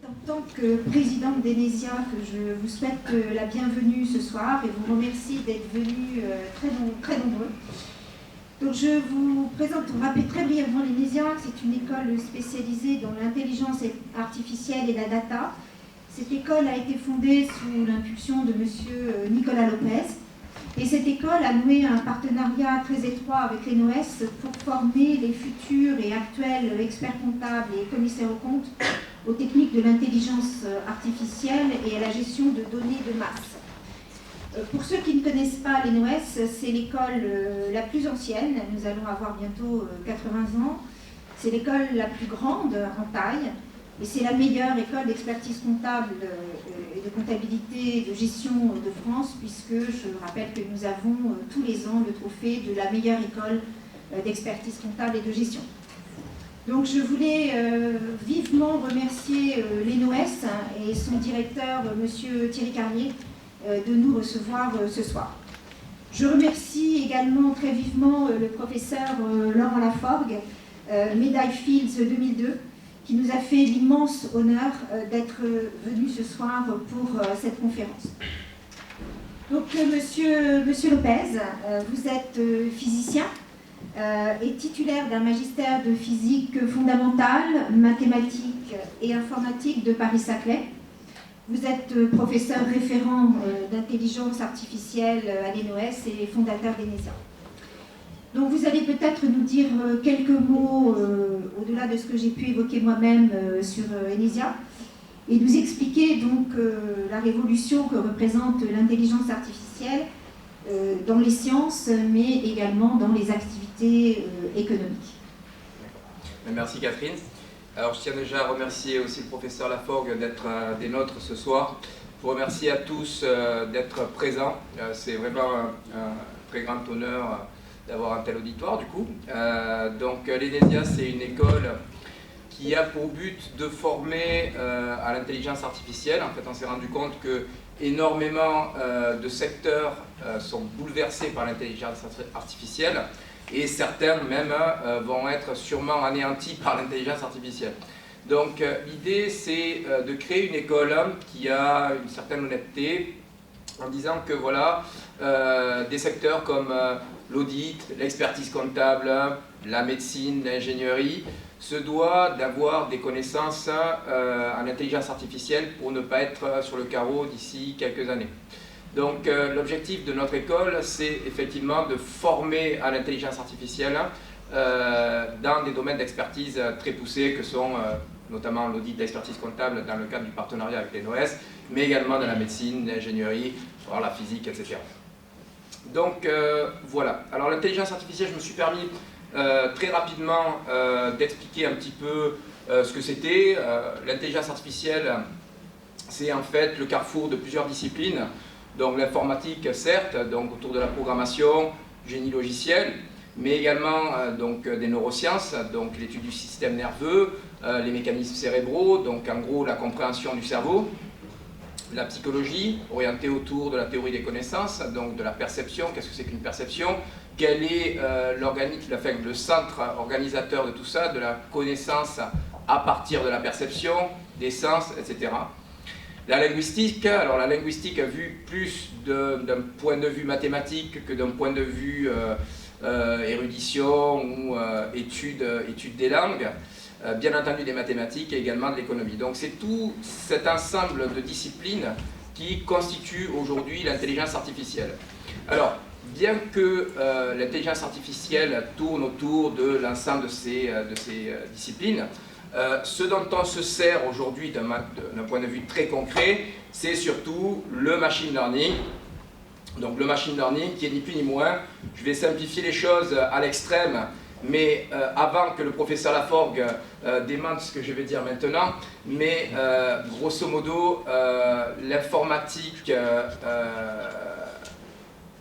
en tant que présidente d'Enesia que je vous souhaite la bienvenue ce soir et vous remercie d'être venus très nombreux. Donc je vous présente, pour rappeler très brièvement l'Enesia, c'est une école spécialisée dans l'intelligence artificielle et la data. Cette école a été fondée sous l'impulsion de M. Nicolas Lopez. Et cette école a noué un partenariat très étroit avec l'ENOS pour former les futurs et actuels experts comptables et commissaires aux comptes aux techniques de l'intelligence artificielle et à la gestion de données de masse. Pour ceux qui ne connaissent pas l'ENOS, c'est l'école la plus ancienne. Nous allons avoir bientôt 80 ans. C'est l'école la plus grande en taille. Et c'est la meilleure école d'expertise comptable et de comptabilité et de gestion de France, puisque je rappelle que nous avons tous les ans le trophée de la meilleure école d'expertise comptable et de gestion. Donc je voulais vivement remercier l'ENOS et son directeur, M. Thierry Carnier, de nous recevoir ce soir. Je remercie également très vivement le professeur Laurent Laforgue, médaille Fields 2002, qui nous a fait l'immense honneur d'être venu ce soir pour cette conférence. Donc, monsieur Lopez, vous êtes physicien et titulaire d'un magistère de physique fondamentale, mathématiques et informatique de Paris-Saclay. Vous êtes professeur référent d'intelligence artificielle à l'ENOS et fondateur d'Enesia. Donc vous allez peut-être nous dire quelques mots au-delà de ce que j'ai pu évoquer moi-même sur Enesia et nous expliquer donc la révolution que représente l'intelligence artificielle dans les sciences mais également dans les activités économiques. Merci Catherine. Alors je tiens déjà à remercier aussi le professeur Laforgue d'être des nôtres ce soir. Je vous remercie à tous d'être présents. C'est vraiment un très grand honneur d'avoir un tel auditoire du coup. Donc l'Enesia, c'est une école qui a pour but de former à l'intelligence artificielle. En fait, on s'est rendu compte que énormément de secteurs sont bouleversés par l'intelligence artificielle et certains même vont être sûrement anéantis par l'intelligence artificielle. Donc l'idée, c'est de créer une école qui a une certaine honnêteté en disant que voilà, des secteurs comme l'audit, l'expertise comptable, la médecine, l'ingénierie, se doit d'avoir des connaissances en intelligence artificielle pour ne pas être sur le carreau d'ici quelques années. Donc l'objectif de notre école, c'est effectivement de former à l'intelligence artificielle dans des domaines d'expertise très poussés que sont notamment l'audit, l'expertise comptable dans le cadre du partenariat avec l'ENOS, mais également dans la médecine, l'ingénierie, la physique, etc. Donc voilà. Alors l'intelligence artificielle, je me suis permis très rapidement d'expliquer un petit peu ce que c'était. L'intelligence artificielle, c'est en fait le carrefour de plusieurs disciplines. Donc l'informatique, certes, donc autour de la programmation, génie logiciel, mais également donc des neurosciences, donc l'étude du système nerveux, les mécanismes cérébraux, donc en gros la compréhension du cerveau. La psychologie, orientée autour de la théorie des connaissances, donc de la perception. Qu'est-ce que c'est qu'une perception? Quel est le centre organisateur de tout ça, de la connaissance à partir de la perception, des sens, etc. La linguistique, alors la linguistique a vu plus d'un point de vue mathématique que d'un point de vue érudition ou étude des langues. Bien entendu des mathématiques et également de l'économie. Donc c'est tout cet ensemble de disciplines qui constitue aujourd'hui l'intelligence artificielle. Alors, bien que l'intelligence artificielle tourne autour de l'ensemble de ces disciplines, ce dont on se sert aujourd'hui d'un point de vue très concret, c'est surtout le machine learning. Donc le machine learning qui est ni plus ni moins, je vais simplifier les choses à l'extrême, mais avant que le professeur Laforgue démente ce que je vais dire maintenant, mais grosso modo, l'informatique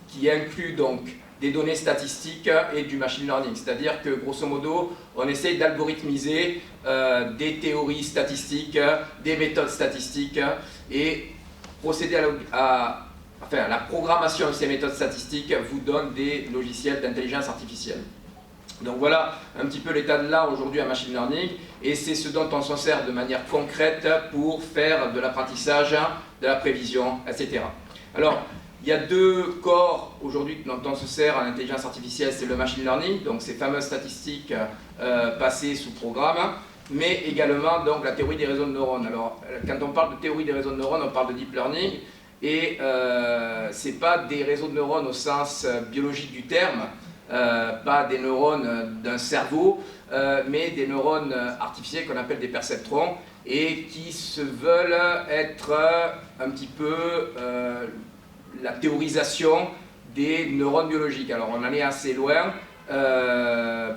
qui inclut donc des données statistiques et du machine learning, c'est-à-dire que grosso modo, on essaye d'algorithmiser des théories statistiques, des méthodes statistiques et procéder à la programmation de ces méthodes statistiques vous donne des logiciels d'intelligence artificielle. Donc voilà un petit peu l'état de l'art aujourd'hui en machine learning, et c'est ce dont on s'en sert de manière concrète pour faire de l'apprentissage, de la prévision, etc. Alors, il y a deux corps aujourd'hui dont on se sert en intelligence artificielle, c'est le machine learning, donc ces fameuses statistiques passées sous programme, mais également donc, la théorie des réseaux de neurones. Alors, quand on parle de théorie des réseaux de neurones, on parle de deep learning, et ce n'est pas des réseaux de neurones au sens biologique du terme, pas des neurones d'un cerveau, mais des neurones artificiels qu'on appelle des perceptrons, et qui se veulent être un petit peu la théorisation des neurones biologiques. Alors on en est assez loin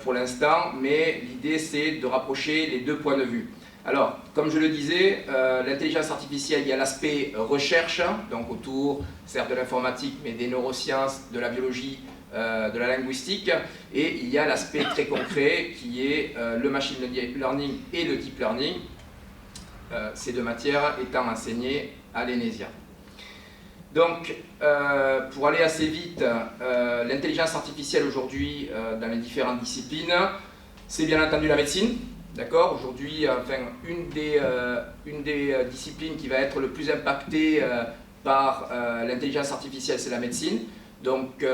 pour l'instant, mais l'idée c'est de rapprocher les deux points de vue. Alors, comme je le disais, l'intelligence artificielle, il y a l'aspect recherche, donc autour, certes de l'informatique, mais des neurosciences, de la biologie, de la linguistique, et il y a l'aspect très concret qui est le machine learning et le deep learning, ces deux matières étant enseignées à l'ENESIA. Donc, pour aller assez vite, l'intelligence artificielle aujourd'hui dans les différentes disciplines, c'est bien entendu la médecine. D'accord. Aujourd'hui, enfin, une des disciplines qui va être le plus impactée par l'intelligence artificielle, c'est la médecine. Donc,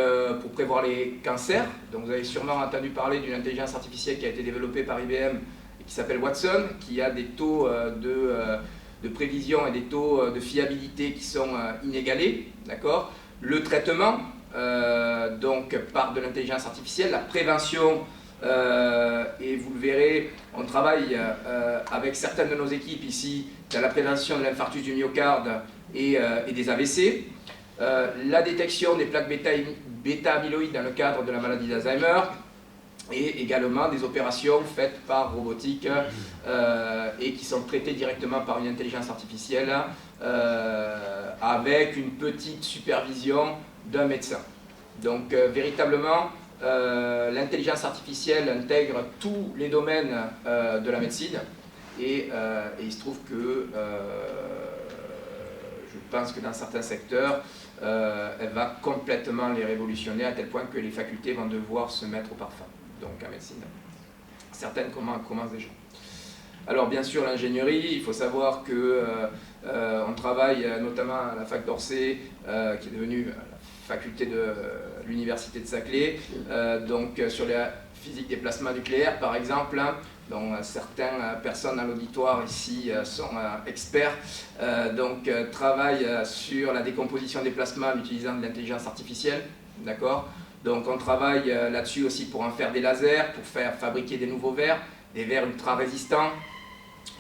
pour prévoir les cancers, donc vous avez sûrement entendu parler d'une intelligence artificielle qui a été développée par IBM et qui s'appelle Watson, qui a des taux de prévision et des taux de fiabilité qui sont inégalés. D'accord. Le traitement, donc par de l'intelligence artificielle, la prévention. Et vous le verrez, on travaille avec certaines de nos équipes ici dans la prévention de l'infarctus du myocarde et des AVC, la détection des plaques bêta-amyloïdes dans le cadre de la maladie d'Alzheimer, et également des opérations faites par robotique et qui sont traitées directement par une intelligence artificielle avec une petite supervision d'un médecin. Donc véritablement, l'intelligence artificielle intègre tous les domaines de la médecine, et il se trouve que je pense que dans certains secteurs, elle va complètement les révolutionner à tel point que les facultés vont devoir se mettre au parfum, donc en médecine. Certaines commencent déjà. Alors bien sûr l'ingénierie, il faut savoir que on travaille notamment à la fac d'Orsay, qui est devenue faculté de l'université de Saclay, donc sur la physique des plasmas nucléaires par exemple, dont certaines personnes à l'auditoire ici sont experts, donc travaillent sur la décomposition des plasmas en utilisant de l'intelligence artificielle, d'accord. Donc on travaille là-dessus aussi pour en faire des lasers, pour faire fabriquer des nouveaux verres, des verres ultra résistants.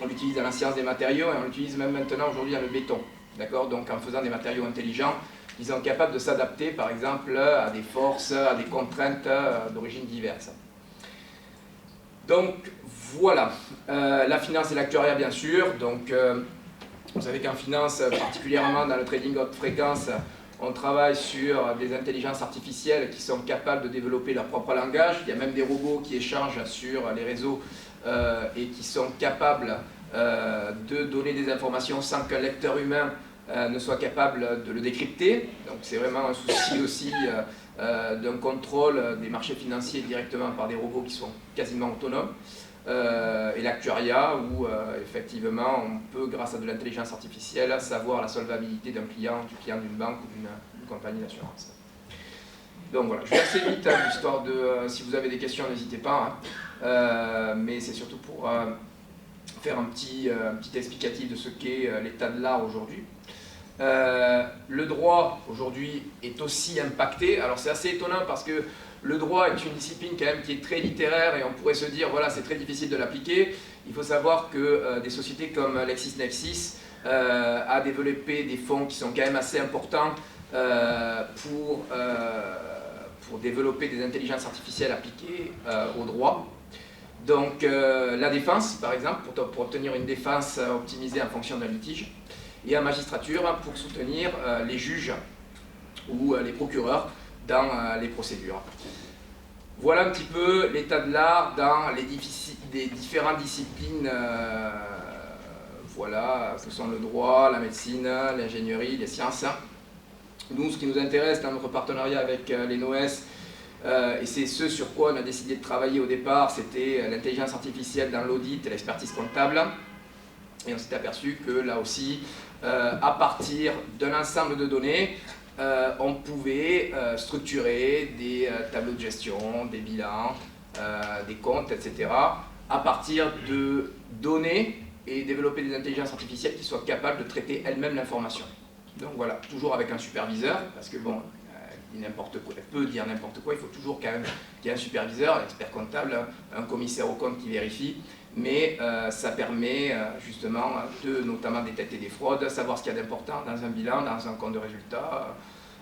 On l'utilise dans la science des matériaux et on l'utilise même maintenant aujourd'hui dans le béton, d'accord. Donc en faisant des matériaux intelligents, ils sont capables de s'adapter, par exemple, à des forces, à des contraintes d'origine diverses. Donc, voilà. La finance et l'actuariat, bien sûr. Donc, vous savez qu'en finance, particulièrement dans le trading haute fréquence, on travaille sur des intelligences artificielles qui sont capables de développer leur propre langage. Il y a même des robots qui échangent sur les réseaux et qui sont capables de donner des informations sans qu'un lecteur humain ne soit capable de le décrypter. Donc c'est vraiment un souci aussi d'un contrôle des marchés financiers directement par des robots qui sont quasiment autonomes. Et l'actuariat où effectivement on peut, grâce à de l'intelligence artificielle, savoir la solvabilité d'un client, du client d'une banque ou d'une compagnie d'assurance. Donc voilà, je vais assez vite, histoire de, si vous avez des questions, n'hésitez pas, mais c'est surtout pour faire un petit explicatif de ce qu'est l'état de l'art aujourd'hui. Le droit aujourd'hui est aussi impacté. Alors c'est assez étonnant parce que le droit est une discipline quand même qui est très littéraire et on pourrait se dire voilà, c'est très difficile de l'appliquer. Il faut savoir que des sociétés comme LexisNexis a développé des fonds qui sont quand même assez importants pour développer des intelligences artificielles appliquées au droit. Donc la défense par exemple, pour obtenir une défense optimisée en fonction d'un litige, et en magistrature pour soutenir les juges ou les procureurs dans les procédures. Voilà un petit peu l'état de l'art dans les différentes disciplines, voilà, ce sont le droit, la médecine, l'ingénierie, les sciences. Nous, ce qui nous intéresse dans notre partenariat avec l'ENOS, et c'est ce sur quoi on a décidé de travailler au départ, c'était l'intelligence artificielle dans l'audit et l'expertise comptable. Et on s'est aperçu que là aussi, à partir d'un ensemble de données, on pouvait structurer des tableaux de gestion, des bilans, des comptes, etc. à partir de données et développer des intelligences artificielles qui soient capables de traiter elles-mêmes l'information. Donc voilà, toujours avec un superviseur, parce que bon, n'importe quoi, elle peut dire n'importe quoi, il faut toujours quand même qu'il y ait un superviseur, un expert comptable, un commissaire aux comptes qui vérifie, mais ça permet justement de notamment détecter des fraudes, savoir ce qu'il y a d'important dans un bilan, dans un compte de résultat.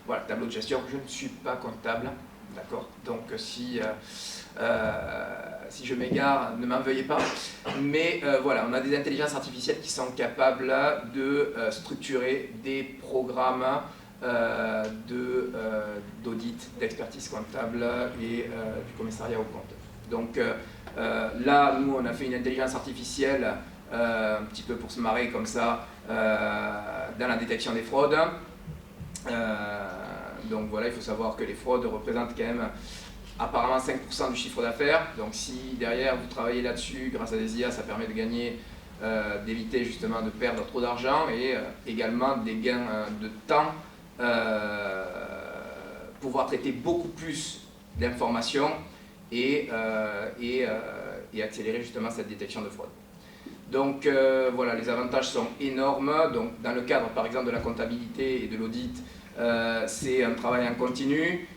Voilà, tableau de gestion, je ne suis pas comptable, d'accord, donc si je m'égare, ne m'en veuillez pas, mais voilà, on a des intelligences artificielles qui sont capables de structurer des programmes d'audit, d'expertise comptable et du commissariat aux comptes. Donc là, nous, on a fait une intelligence artificielle un petit peu pour se marrer comme ça dans la détection des fraudes. Donc voilà, il faut savoir que les fraudes représentent quand même apparemment 5% du chiffre d'affaires. Donc si derrière vous travaillez là-dessus, grâce à des IA, ça permet de gagner, d'éviter justement de perdre trop d'argent et également des gains de temps, pouvoir traiter beaucoup plus d'informations et accélérer justement cette détection de fraude. Donc voilà, les avantages sont énormes. Donc, dans le cadre par exemple de la comptabilité et de l'audit, c'est un travail en continu,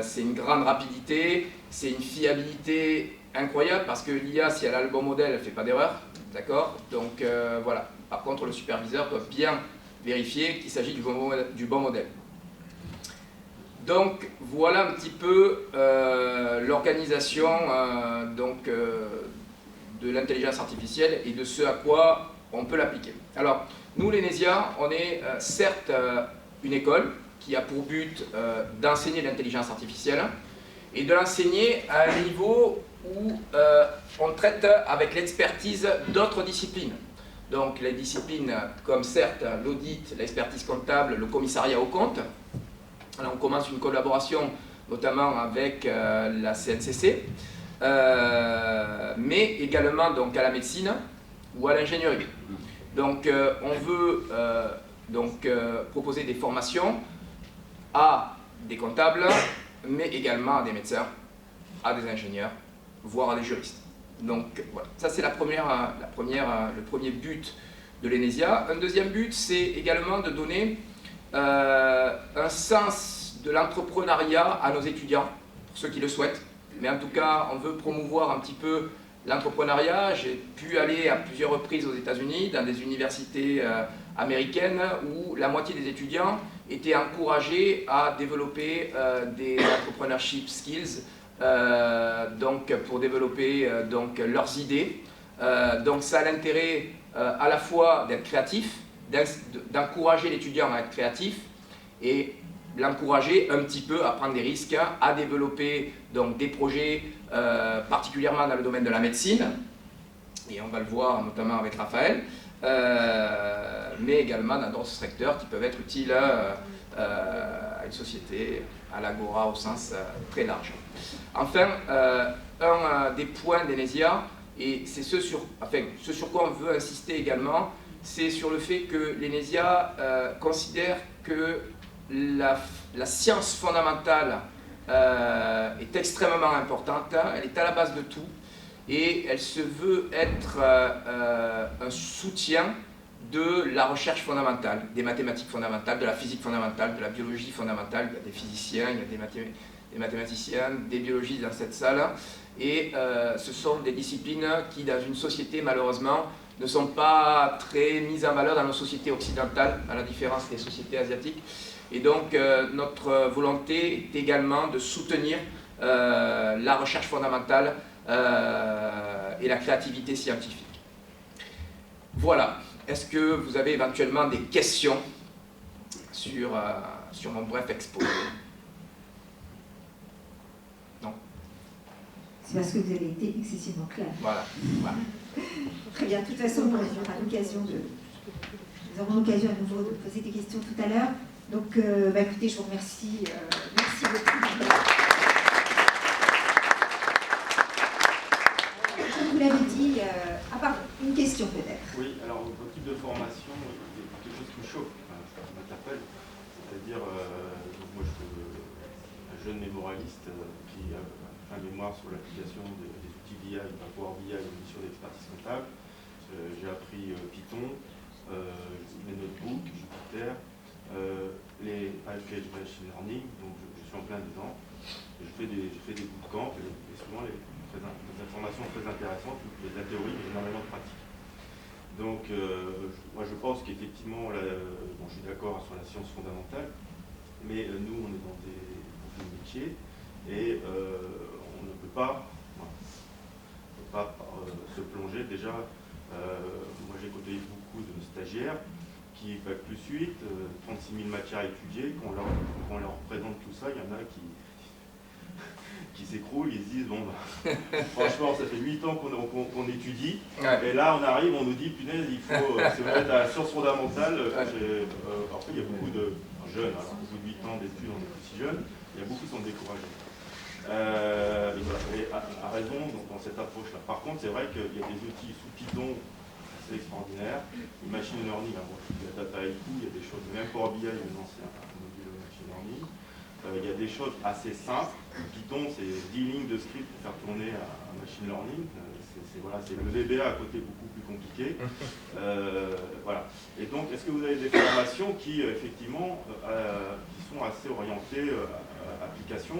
c'est une grande rapidité, c'est une fiabilité incroyable parce que l'IA, si elle a le bon modèle, elle ne fait pas d'erreur, d'accord? Donc voilà, par contre le superviseur doit bien vérifier qu'il s'agit du bon modèle. Donc voilà un petit peu l'organisation de l'intelligence artificielle et de ce à quoi on peut l'appliquer. Alors nous les Nesia, on est certes une école qui a pour but d'enseigner l'intelligence artificielle et de l'enseigner à un niveau où on traite avec l'expertise d'autres disciplines. Donc les disciplines comme certes l'audit, l'expertise comptable, le commissariat aux comptes. Alors, on commence une collaboration notamment avec la CNCC, mais également donc, à la médecine ou à l'ingénierie. Donc on veut proposer des formations à des comptables, mais également à des médecins, à des ingénieurs, voire à des juristes. Donc voilà, ça c'est le premier but de l'ENESIA. Un deuxième but, c'est également de donner un sens de l'entrepreneuriat à nos étudiants, pour ceux qui le souhaitent. Mais en tout cas, on veut promouvoir un petit peu l'entrepreneuriat. J'ai pu aller à plusieurs reprises aux États-Unis, dans des universités américaines, où la moitié des étudiants étaient encouragés à développer des entrepreneurship skills, donc pour développer leurs idées. Donc ça a l'intérêt à la fois d'être créatif, d'encourager l'étudiant à être créatif et l'encourager un petit peu à prendre des risques, à développer donc, des projets particulièrement dans le domaine de la médecine, et on va le voir notamment avec Raphaël, mais également dans d'autres secteurs qui peuvent être utiles à une société, à l'agora au sens très large. Enfin, un des points d'ENESIA, et c'est ce sur quoi on veut insister également, c'est sur le fait que l'ENESIA considère que la science fondamentale est extrêmement importante, elle est à la base de tout et elle se veut être un soutien de la recherche fondamentale, des mathématiques fondamentales, de la physique fondamentale, de la biologie fondamentale. Il y a des physiciens, il y a des mathématiciens, des biologistes dans cette salle et ce sont des disciplines qui dans une société malheureusement ne sont pas très mises en valeur dans nos sociétés occidentales, à la différence des sociétés asiatiques. Et donc notre volonté est également de soutenir la recherche fondamentale et la créativité scientifique. Voilà. Est-ce que vous avez éventuellement des questions sur mon bref exposé? Non? C'est parce que vous avez été excessivement clair. Voilà. Très bien. De toute façon, nous aurons l'occasion à nouveau de poser des questions tout à l'heure. Donc, écoutez, je vous remercie. Merci beaucoup. vous l'avez dit, une question peut-être. Oui, alors votre type de formation, il y a quelque chose qui me choque, qui m'interpelle, c'est-à-dire, moi je suis un jeune mémorialiste qui a fait un mémoire sur l'application des outils BI, Power BI, une mission d'expertise comptable. J'ai appris Python, les notebooks, Jupyter, les package machine learning, donc je suis en plein dedans. Je fais des bootcamps et souvent les informations très intéressantes, il y a de la théorie mais énormément de pratique. Donc moi je pense qu'effectivement, bon, je suis d'accord sur la science fondamentale, mais nous on est dans des métiers et on ne peut pas, se plonger déjà. Moi j'ai côtoyé beaucoup de stagiaires qui bac plus 8, 36 000 matières à étudier, quand on leur présente tout ça, il y en a qui s'écroulent, ils se disent bon bah, franchement ça fait 8 ans qu'on étudie, et là on arrive, on nous dit punaise il faut se mettre à la science fondamentale. Après il y a beaucoup de jeunes, alors au bout de 8 ans d'études on est plus si jeunes, il y a beaucoup qui sont découragés. Et a raison dans cette approche-là. Par contre, c'est vrai qu'il y a des outils sous Python assez extraordinaires. Le machine learning, il y a data IQ, il y a des choses, même Power BI, maintenant c'est un module de machine learning. Il y a des choses assez simples. Python, c'est 10 lignes de script pour faire tourner un machine learning. C'est le VBA à côté beaucoup plus compliqué. Voilà. Et donc, est-ce que vous avez des formations qui, effectivement, qui sont assez orientées application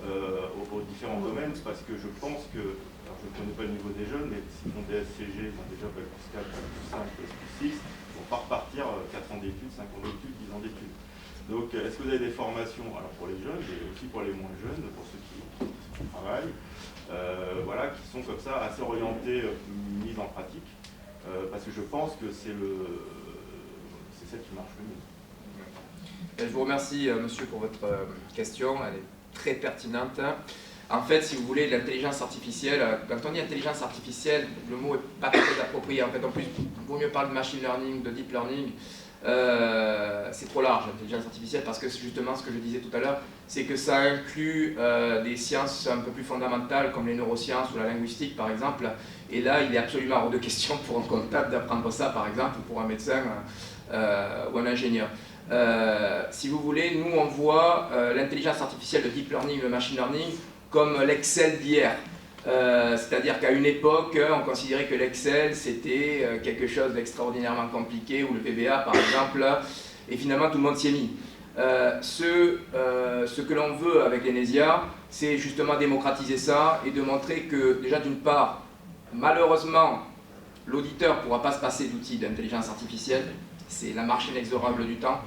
aux différents domaines, parce que je pense que, alors je ne connais pas le niveau des jeunes, mais s'ils font des SCG, ils ont déjà bac plus 4, bac plus 5, bac plus 6, ils vont pas repartir 4 ans d'études, 5 ans d'études, 10 ans d'études. Donc est-ce que vous avez des formations, alors pour les jeunes, mais aussi pour les moins jeunes, pour ceux qui travaillent, voilà, qui sont comme ça assez orientés, mise en pratique, parce que je pense que c'est ça qui marche le mieux. Je vous remercie, monsieur, pour votre question. Elle est très pertinente. En fait, si vous voulez, l'intelligence artificielle, quand on dit intelligence artificielle, le mot n'est pas très approprié. En fait, en plus, il vaut mieux parler de machine learning, de deep learning. C'est trop large, l'intelligence artificielle, parce que justement, ce que je disais tout à l'heure, c'est que ça inclut des sciences un peu plus fondamentales, comme les neurosciences ou la linguistique, par exemple. Et là, il est absolument hors de question pour un comptable d'apprendre ça, par exemple, ou pour un médecin ou un ingénieur. Si vous voulez, nous on voit l'intelligence artificielle, le deep learning, le machine learning comme l'Excel d'hier. C'est-à-dire qu'à une époque, on considérait que l'Excel c'était quelque chose d'extraordinairement compliqué, ou le VBA par exemple, et finalement tout le monde s'y est mis. Ce que l'on veut avec l'ENESIA, c'est justement démocratiser ça et de montrer que déjà d'une part, malheureusement, l'auditeur ne pourra pas se passer d'outils d'intelligence artificielle. C'est la marche inexorable du temps.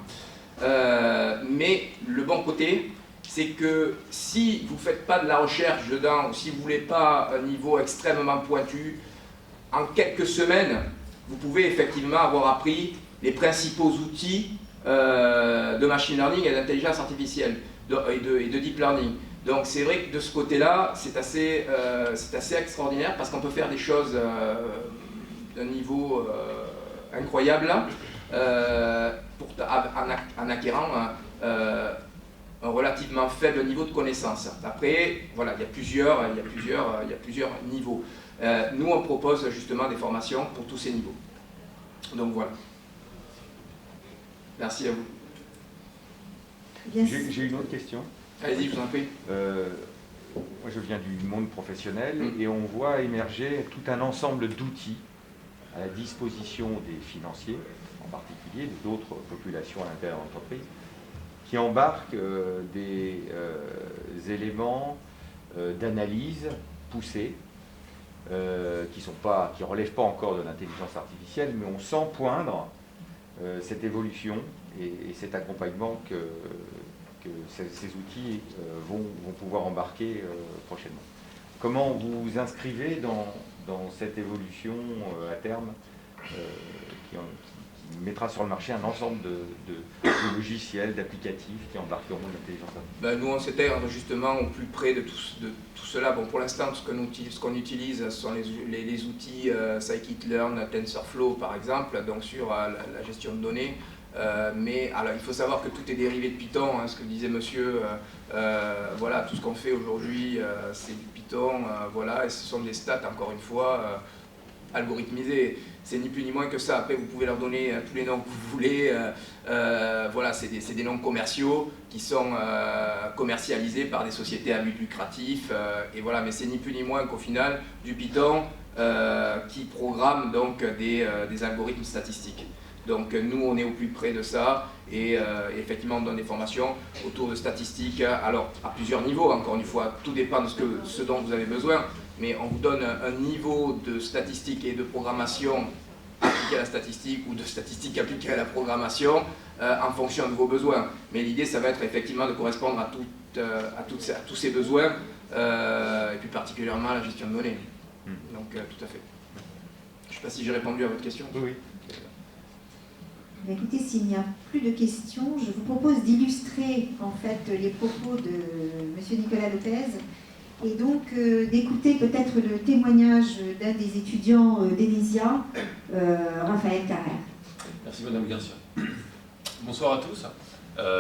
Mais le bon côté, c'est que si vous ne faites pas de la recherche dedans, ou si vous ne voulez pas un niveau extrêmement pointu, en quelques semaines, vous pouvez effectivement avoir appris les principaux outils de machine learning et d'intelligence artificielle et de deep learning. Donc c'est vrai que de ce côté-là, c'est assez extraordinaire, parce qu'on peut faire des choses d'un niveau incroyable, en acquérant un relativement faible niveau de connaissance. Après, voilà, il y a plusieurs niveaux. Nous, on propose justement des formations pour tous ces niveaux. Donc voilà. Merci à vous. J'ai une autre question. Allez-y, je vous en prie. Moi, je viens du monde professionnel et on voit émerger tout un ensemble d'outils à la disposition des financiers, en particulier, d'autres populations à l'intérieur de l'entreprise, qui embarquent des éléments d'analyse poussés, qui ne relèvent pas encore de l'intelligence artificielle, mais on sent poindre cette évolution et cet accompagnement que ces outils vont pouvoir embarquer prochainement. Comment vous vous inscrivez dans cette évolution à terme qui mettra sur le marché un ensemble de logiciels, d'applicatifs qui embarqueront l'intelligence artificielle? Nous, on s'intègre justement au plus près de tout cela. Bon, pour l'instant, ce qu'on utilise, ce sont les outils Scikit-learn, TensorFlow par exemple, donc sur la gestion de données. Mais alors, il faut savoir que tout est dérivé de Python, hein, ce que disait monsieur, voilà, tout ce qu'on fait aujourd'hui, c'est du Python, voilà, et ce sont des stats, encore une fois, algorithmisées. C'est ni plus ni moins que ça. Après, vous pouvez leur donner tous les noms que vous voulez. Voilà, c'est des noms commerciaux qui sont commercialisés par des sociétés à but lucratif. Et voilà, mais c'est ni plus ni moins qu'au final, du Python qui programme donc des algorithmes statistiques. Donc nous, on est au plus près de ça et effectivement, on donne des formations autour de statistiques. Alors, à plusieurs niveaux, encore une fois, tout dépend de ce dont vous avez besoin. Mais on vous donne un niveau de statistique et de programmation appliqué à la statistique ou de statistique appliquée à la programmation en fonction de vos besoins. Mais l'idée, ça va être effectivement de correspondre à tous ces besoins et plus particulièrement à la gestion de données. Donc, tout à fait. Je ne sais pas si j'ai répondu à votre question. Oui. Écoutez, s'il n'y a plus de questions, je vous propose d'illustrer en fait les propos de M. Nicolas Lopez et donc d'écouter peut-être le témoignage d'un des étudiants d'Enesia, Raphaël Carrère. Merci Madame Garcia. Bonsoir à tous.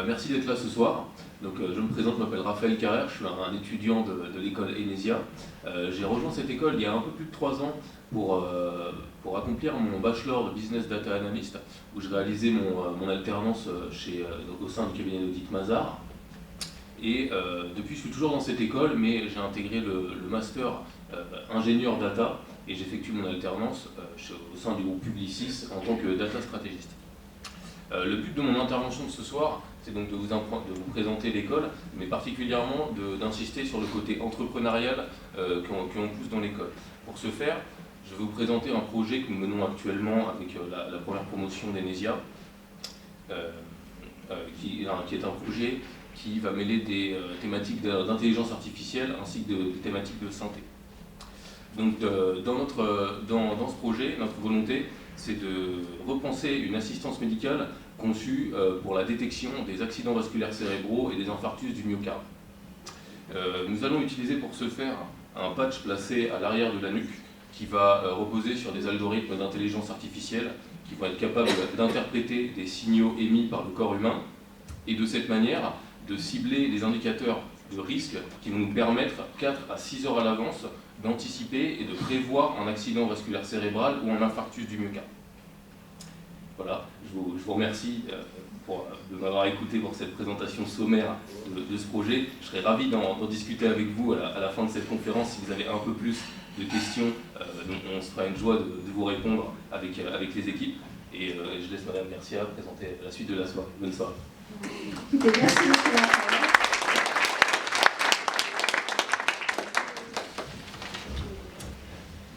Merci d'être là ce soir. Donc, je me présente, je m'appelle Raphaël Carrère, je suis un étudiant de l'école Enesia. J'ai rejoint cette école il y a un peu plus de 3 ans pour accomplir mon bachelor de Business Data Analyst, où je réalisais mon alternance au sein du cabinet d'audit Mazars. Et depuis, je suis toujours dans cette école, mais j'ai intégré le master ingénieur data et j'effectue mon alternance au sein du groupe Publicis en tant que data stratégiste. Le but de mon intervention de ce soir, c'est donc de vous présenter l'école, mais particulièrement d'insister sur le côté entrepreneurial qu'on pousse dans l'école. Pour ce faire, je vais vous présenter un projet que nous menons actuellement avec la première promotion d'Enesia, qui est un projet qui va mêler des thématiques d'intelligence artificielle ainsi que des thématiques de santé. Donc dans ce projet, notre volonté, c'est de repenser une assistance médicale conçue pour la détection des accidents vasculaires cérébraux et des infarctus du myocarde. Nous allons utiliser pour ce faire un patch placé à l'arrière de la nuque qui va reposer sur des algorithmes d'intelligence artificielle qui vont être capables d'interpréter des signaux émis par le corps humain et de cette manière de cibler les indicateurs de risque qui vont nous permettre 4 à 6 heures à l'avance d'anticiper et de prévoir un accident vasculaire cérébral ou un infarctus du myocarde. Voilà, je vous remercie de m'avoir écouté pour cette présentation sommaire de ce projet. Je serais ravi d'en discuter avec vous à la fin de cette conférence. Si vous avez un peu plus de questions, on se fera une joie de vous répondre avec les équipes. Et je laisse Madame Garcia présenter la suite de la soirée. Bonne soirée. Merci beaucoup.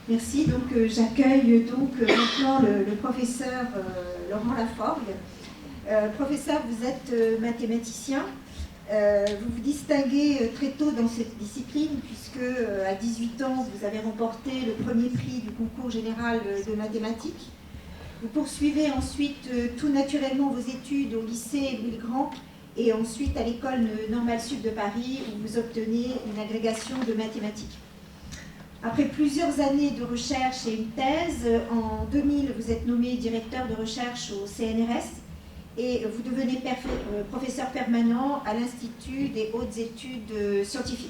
Merci. Donc j'accueille donc maintenant le professeur Laurent Laforgue. Professeur, vous êtes mathématicien. Vous vous distinguez très tôt dans cette discipline puisque à 18 ans vous avez remporté le premier prix du concours général de mathématiques. Vous poursuivez ensuite tout naturellement vos études au lycée Louis le Grand et ensuite à l'école normale Sup de Paris où vous obtenez une agrégation de mathématiques. Après plusieurs années de recherche et une thèse, en 2000, vous êtes nommé directeur de recherche au CNRS et vous devenez professeur permanent à l'Institut des hautes études scientifiques.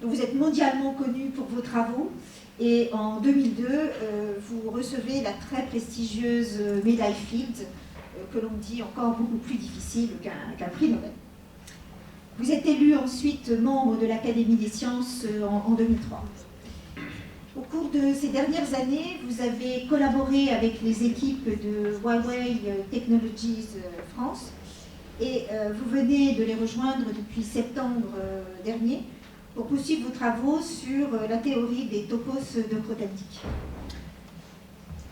Donc vous êtes mondialement connu pour vos travaux et en 2002, vous recevez la très prestigieuse médaille Fields, que l'on dit encore beaucoup plus difficile qu'un prix Nobel. Vous êtes élu ensuite membre de l'Académie des sciences en 2003. Au cours de ces dernières années, vous avez collaboré avec les équipes de Huawei Technologies France et vous venez de les rejoindre depuis septembre dernier pour poursuivre vos travaux sur la théorie des topos de Grothendieck.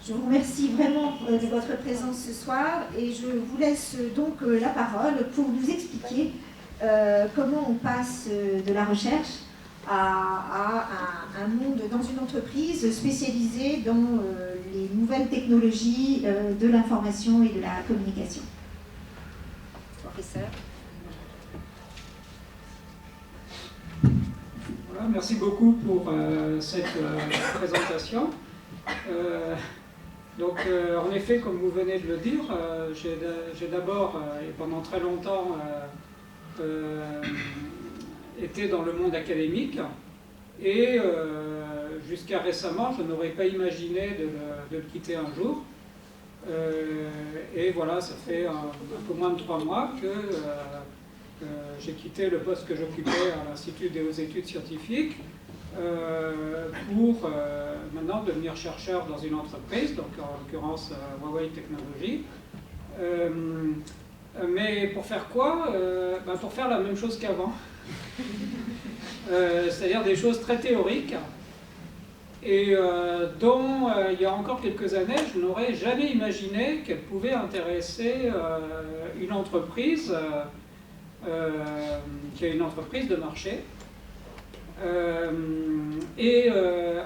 Je vous remercie vraiment de votre présence ce soir et je vous laisse donc la parole pour nous expliquer comment on passe de la recherche à un monde dans une entreprise spécialisée dans les nouvelles technologies de l'information et de la communication. Professeur. Voilà, merci. Merci beaucoup pour cette présentation. Je vais essayer de Donc, en effet, comme vous venez de le dire, j'ai d'abord, et pendant très longtemps, été dans le monde académique, et jusqu'à récemment, je n'aurais pas imaginé de le quitter un jour. Et voilà, ça fait un peu moins de 3 mois que j'ai quitté le poste que j'occupais à l'Institut des hautes études scientifiques pour maintenant devenir chercheur dans une entreprise, donc en l'occurrence Huawei Technologies. Mais pour faire quoi? Pour faire la même chose qu'avant. C'est-à-dire des choses très théoriques et dont il y a encore quelques années je n'aurais jamais imaginé qu'elles pouvaient intéresser une entreprise qui est une entreprise de marché.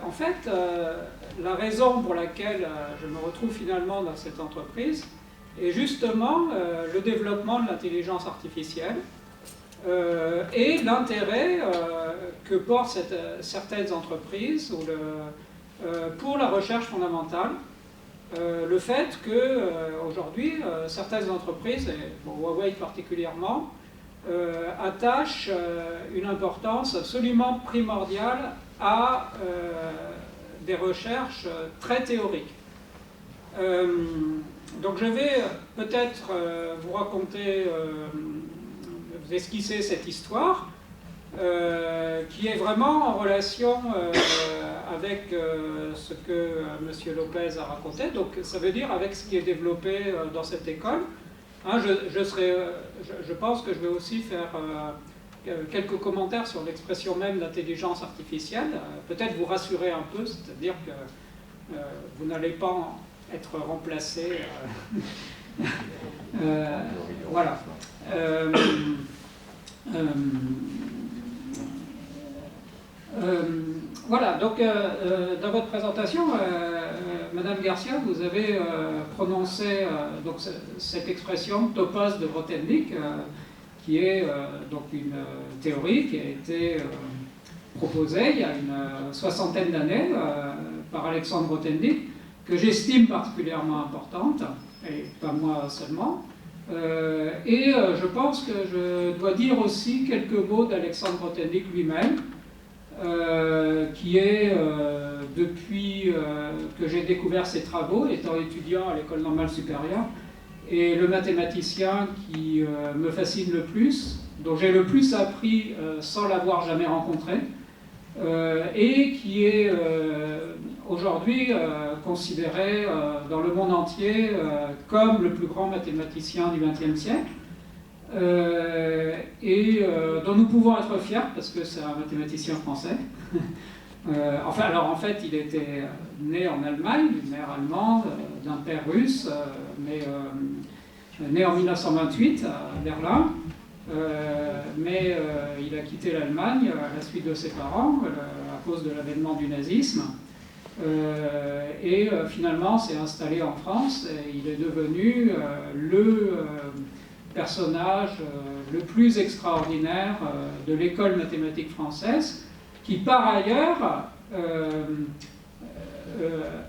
En fait, la raison pour laquelle je me retrouve finalement dans cette entreprise est justement le développement de l'intelligence artificielle et l'intérêt que portent certaines entreprises pour la recherche fondamentale. Le fait qu'aujourd'hui, certaines entreprises, et Huawei particulièrement, attachent une importance absolument primordiale à des recherches très théoriques. Donc je vais peut-être vous raconter, vous esquisser cette histoire qui est vraiment en relation avec ce que M. Lopez a raconté. Donc ça veut dire avec ce qui est développé dans cette école. Hein, je pense que je vais aussi faire quelques commentaires sur l'expression même d'intelligence artificielle, peut-être vous rassurer un peu, c'est-à-dire que vous n'allez pas être remplacé. Voilà. Voilà, donc dans votre présentation, Madame Garcia, vous avez prononcé donc, cette expression topos de Grothendieck, qui est donc une théorie qui a été proposée il y a une soixantaine d'années par Alexandre Grothendieck, que j'estime particulièrement importante, et pas moi seulement. Je pense que je dois dire aussi quelques mots d'Alexandre Grothendieck lui-même, qui est, depuis que j'ai découvert ses travaux, étant étudiant à l'École normale supérieure, et le mathématicien qui me fascine le plus, dont j'ai le plus appris sans l'avoir jamais rencontré, et qui est aujourd'hui considéré dans le monde entier comme le plus grand mathématicien du XXe siècle. Dont nous pouvons être fiers parce que c'est un mathématicien français. En fait, il était né en Allemagne, d'une mère allemande, d'un père russe, mais né en 1928 à Berlin. Il a quitté l'Allemagne à la suite de ses parents à cause de l'avènement du nazisme. Finalement s'est installé en France et il est devenu le personnage le plus extraordinaire de l'école mathématique française, qui par ailleurs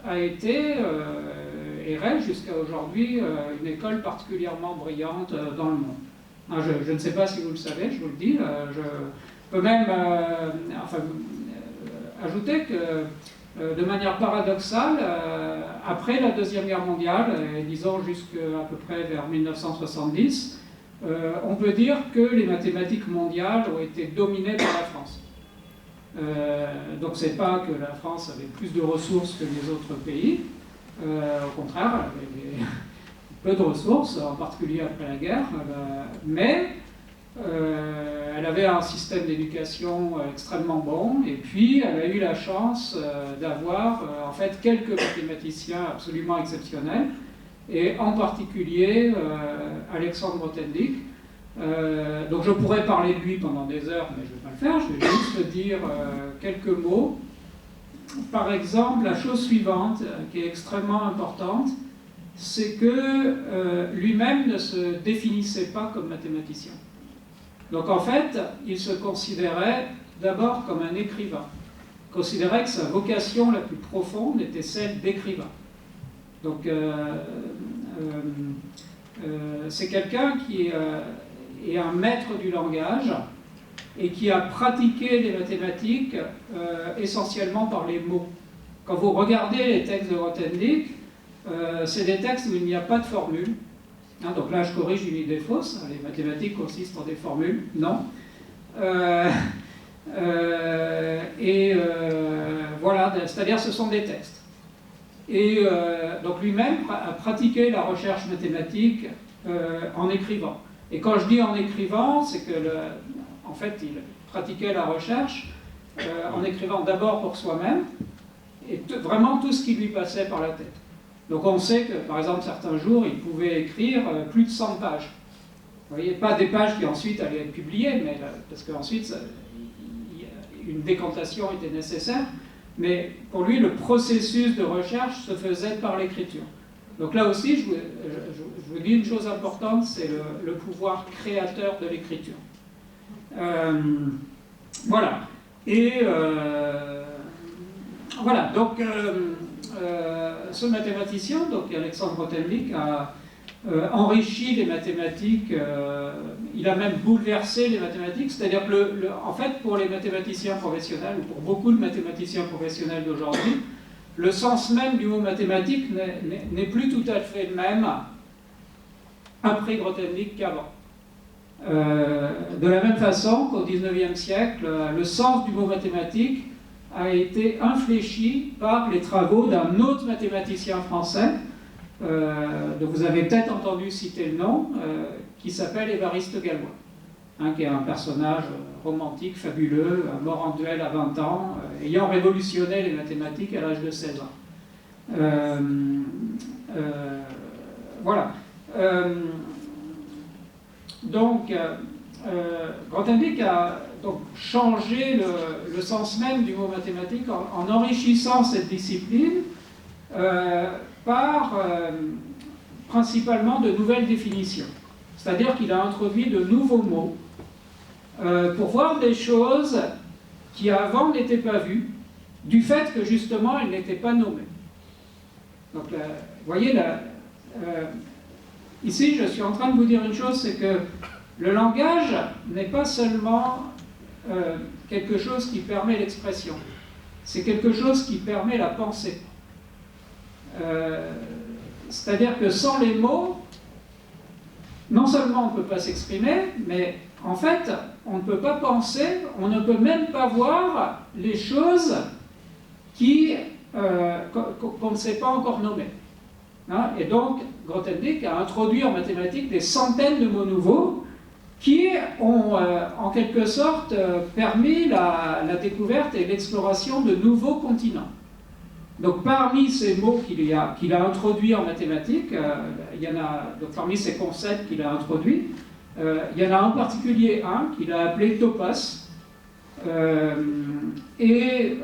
a été et reste jusqu'à aujourd'hui une école particulièrement brillante dans le monde. Je ne sais pas si vous le savez, je vous le dis, je peux même ajouter que de manière paradoxale, après la Deuxième Guerre mondiale, et disons jusqu'à peu près vers 1970, on peut dire que les mathématiques mondiales ont été dominées par la France. Donc c'est pas que la France avait plus de ressources que les autres pays, au contraire, elle avait peu de ressources, en particulier après la guerre, mais elle avait un système d'éducation extrêmement bon, et puis elle a eu la chance d'avoir en fait quelques mathématiciens absolument exceptionnels, et en particulier Alexandre Grothendieck. Donc je pourrais parler de lui pendant des heures, mais je ne vais pas le faire, je vais juste dire quelques mots. Par exemple, la chose suivante, qui est extrêmement importante, c'est que lui-même ne se définissait pas comme mathématicien. Donc en fait, il se considérait d'abord comme un écrivain. Il considérait que sa vocation la plus profonde était celle d'écrivain. Donc c'est quelqu'un qui est un maître du langage et qui a pratiqué les mathématiques essentiellement par les mots. Quand vous regardez les textes de Grothendieck, c'est des textes où il n'y a pas de formule. Hein, donc là, je corrige une idée fausse. Les mathématiques consistent en des formules. Non. Voilà, c'est-à-dire ce sont des textes. Et donc lui-même a pratiqué la recherche mathématique en écrivant. Et quand je dis en écrivant, c'est que en fait, il pratiquait la recherche en écrivant d'abord pour soi-même, et vraiment tout ce qui lui passait par la tête. Donc on sait que, par exemple, certains jours, il pouvait écrire plus de 100 pages. Vous voyez, pas des pages qui ensuite allaient être publiées, mais parce qu'ensuite, une décantation était nécessaire. Mais pour lui, le processus de recherche se faisait par l'écriture. Donc là aussi, je vous dis une chose importante, c'est le pouvoir créateur de l'écriture. Voilà. Et voilà, donc ce mathématicien, donc Alexandre Grothendieck, a enrichi les mathématiques, il a même bouleversé les mathématiques, c'est-à-dire que en fait, pour les mathématiciens professionnels, ou pour beaucoup de mathématiciens professionnels d'aujourd'hui, le sens même du mot mathématique n'est plus tout à fait le même après Grothendieck qu'avant. De la même façon qu'au XIXe siècle, le sens du mot mathématique a été infléchi par les travaux d'un autre mathématicien français, dont vous avez peut-être entendu citer le nom, qui s'appelle Évariste Galois, hein, qui est un personnage romantique, fabuleux, mort en duel à 20 ans, ayant révolutionné les mathématiques à l'âge de 16 ans. Voilà. Donc, Grothendieck a donc changé le sens même du mot mathématique en enrichissant cette discipline par principalement de nouvelles définitions. C'est-à-dire qu'il a introduit de nouveaux mots pour voir des choses qui avant n'étaient pas vues, du fait que justement elles n'étaient pas nommées. Donc, vous voyez, ici je suis en train de vous dire une chose, c'est que le langage n'est pas seulement quelque chose qui permet l'expression, c'est quelque chose qui permet la pensée. C'est-à-dire que sans les mots, non seulement on ne peut pas s'exprimer, mais en fait, on ne peut pas penser, on ne peut même pas voir les choses qu'on ne sait pas encore nommer. Hein? Et donc, Grothendieck a introduit en mathématiques des centaines de mots nouveaux qui ont en quelque sorte permis la découverte et l'exploration de nouveaux continents. Donc parmi ces mots qu'il a introduits en mathématiques, il y en a, donc parmi ces concepts qu'il a introduits, il y en a en particulier un qu'il a appelé topos. Et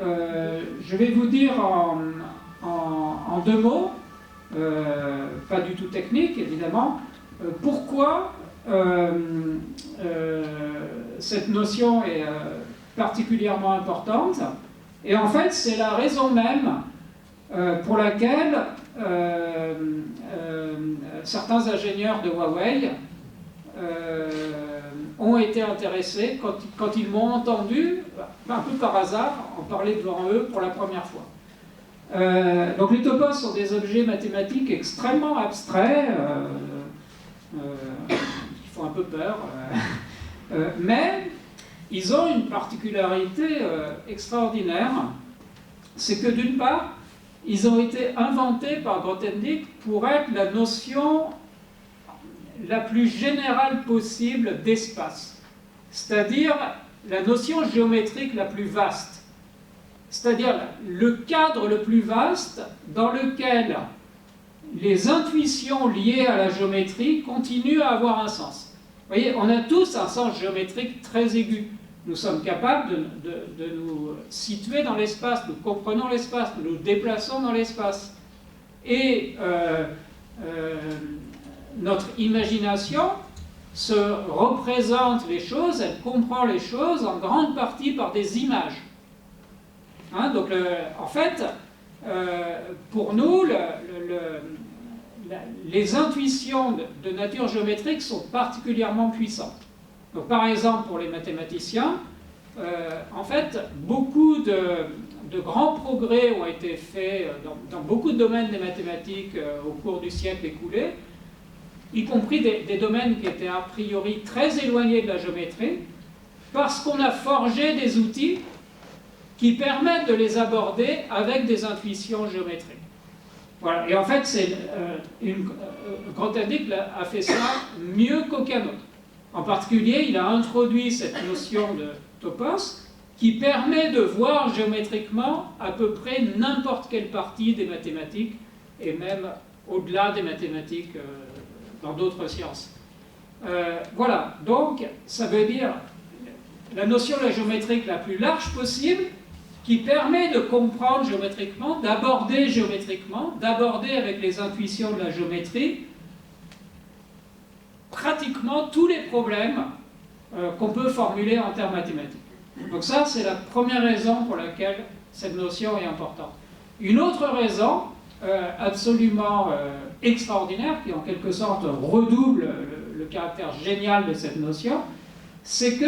je vais vous dire en deux mots, pas du tout technique évidemment, pourquoi cette notion est particulièrement importante. Et en fait, c'est la raison même pour laquelle certains ingénieurs de Huawei ont été intéressés quand ils m'ont entendu, un peu par hasard, en parler devant eux pour la première fois. Donc les topos sont des objets mathématiques extrêmement abstraits, qui font un peu peur, mais ils ont une particularité extraordinaire, c'est que d'une part, ils ont été inventés par Grothendieck pour être la notion la plus générale possible d'espace, c'est-à-dire la notion géométrique la plus vaste, c'est-à-dire le cadre le plus vaste dans lequel les intuitions liées à la géométrie continuent à avoir un sens. Vous voyez, on a tous un sens géométrique très aigu. Nous sommes capables de nous situer dans l'espace, nous comprenons l'espace, nous nous déplaçons dans l'espace. Et notre imagination se représente les choses, elle comprend les choses en grande partie par des images. Hein, donc en fait, pour nous, les intuitions de nature géométrique sont particulièrement puissantes. Donc, par exemple, pour les mathématiciens, en fait, beaucoup de grands progrès ont été faits dans beaucoup de domaines des mathématiques au cours du siècle écoulé, y compris des domaines qui étaient a priori très éloignés de la géométrie, parce qu'on a forgé des outils qui permettent de les aborder avec des intuitions géométriques. Voilà. Et en fait, Grothendieck a fait ça mieux qu'aucun autre. En particulier, il a introduit cette notion de topos qui permet de voir géométriquement à peu près n'importe quelle partie des mathématiques et même au-delà des mathématiques dans d'autres sciences. Voilà, donc ça veut dire la notion de la géométrique la plus large possible qui permet de comprendre géométriquement, d'aborder géométriquement, d'aborder avec les intuitions de la géométrie pratiquement tous les problèmes qu'on peut formuler en termes mathématiques. Donc ça, c'est la première raison pour laquelle cette notion est importante. Une autre raison absolument extraordinaire, qui en quelque sorte redouble le caractère génial de cette notion, c'est que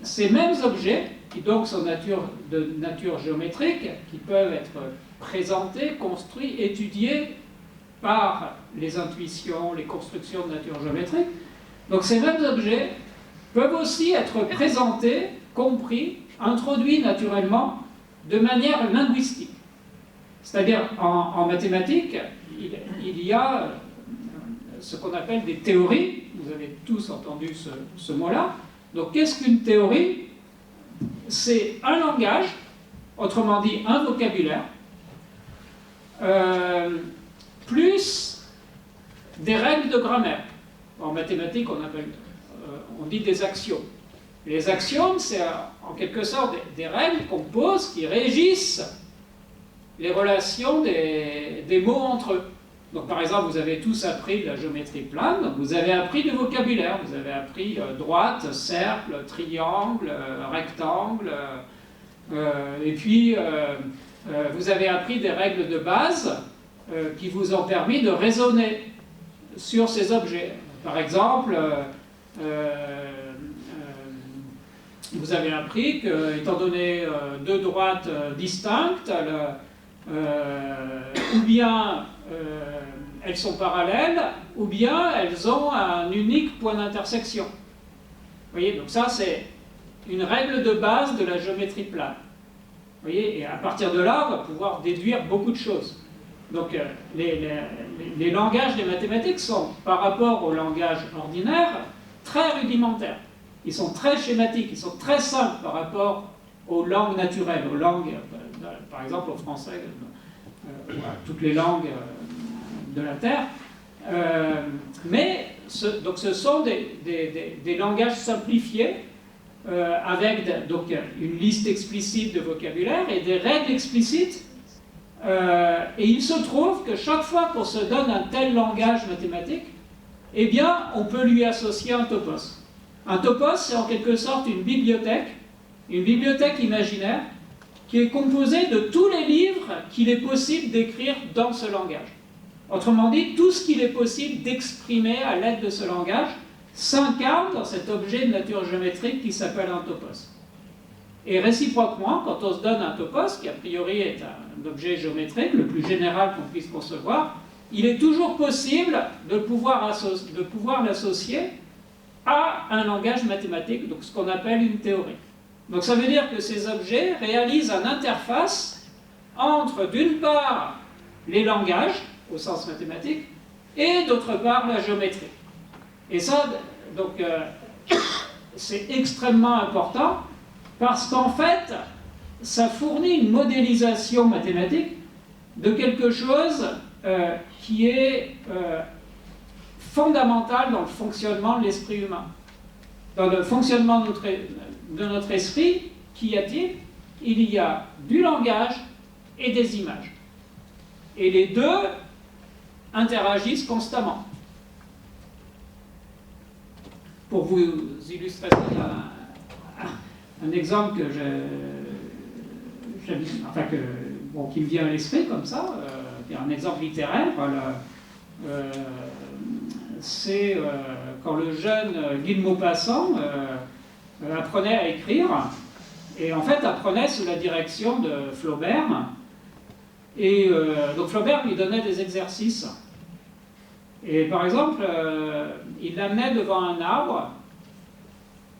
ces mêmes objets, qui donc sont de nature géométrique, qui peuvent être présentés, construits, étudiés par les intuitions, les constructions de nature géométrique, donc ces mêmes objets peuvent aussi être présentés, compris, introduits naturellement de manière linguistique. C'est-à-dire, en mathématiques, il y a ce qu'on appelle des théories. Vous avez tous entendu ce mot-là. Donc, qu'est-ce qu'une théorie? C'est un langage, autrement dit un vocabulaire, plus des règles de grammaire. En mathématiques, on dit des axiomes. Les axiomes, c'est en quelque sorte des règles qu'on pose qui régissent les relations des mots entre eux. Donc, par exemple, vous avez tous appris de la géométrie plane, donc vous avez appris du vocabulaire, vous avez appris droite, cercle, triangle, rectangle, et puis vous avez appris des règles de base qui vous ont permis de raisonner sur ces objets. Par exemple, vous avez appris que, étant donné deux droites distinctes, ou bien elles sont parallèles, ou bien elles ont un unique point d'intersection. Vous voyez, donc ça c'est une règle de base de la géométrie plane. Vous voyez, et à partir de là, on va pouvoir déduire beaucoup de choses. Donc les langages des mathématiques sont, par rapport au langage ordinaire, très rudimentaires. Ils sont très schématiques, ils sont très simples par rapport aux langues naturelles, aux langues, par exemple au français, à toutes les langues de la Terre. Mais donc ce sont des langages simplifiés avec donc une liste explicite de vocabulaire et des règles explicites. Et il se trouve que chaque fois qu'on se donne un tel langage mathématique, eh bien, on peut lui associer un topos. Un topos, c'est en quelque sorte une bibliothèque imaginaire, qui est composée de tous les livres qu'il est possible d'écrire dans ce langage. Autrement dit, tout ce qu'il est possible d'exprimer à l'aide de ce langage s'incarne dans cet objet de nature géométrique qui s'appelle un topos. Et réciproquement, quand on se donne un topos, qui a priori est un objet géométrique, le plus général qu'on puisse concevoir, il est toujours possible de pouvoir l'associer à un langage mathématique, donc ce qu'on appelle une théorie. Donc ça veut dire que ces objets réalisent une interface entre, d'une part, les langages, au sens mathématique, et d'autre part, la géométrie. Et ça, donc, c'est extrêmement important, parce qu'en fait, ça fournit une modélisation mathématique de quelque chose qui est fondamental dans le fonctionnement de l'esprit humain. Dans le fonctionnement de notre esprit, qu'y a-t-il? Il y a du langage et des images. Et les deux interagissent constamment. Pour vous illustrer ça, un exemple que bon, qui me vient à l'esprit comme ça, qui est un exemple littéraire. C'est quand le jeune Guy de Maupassant apprenait à écrire, et en fait apprenait sous la direction de Flaubert. Et donc Flaubert lui donnait des exercices. Et par exemple, il l'amenait devant un arbre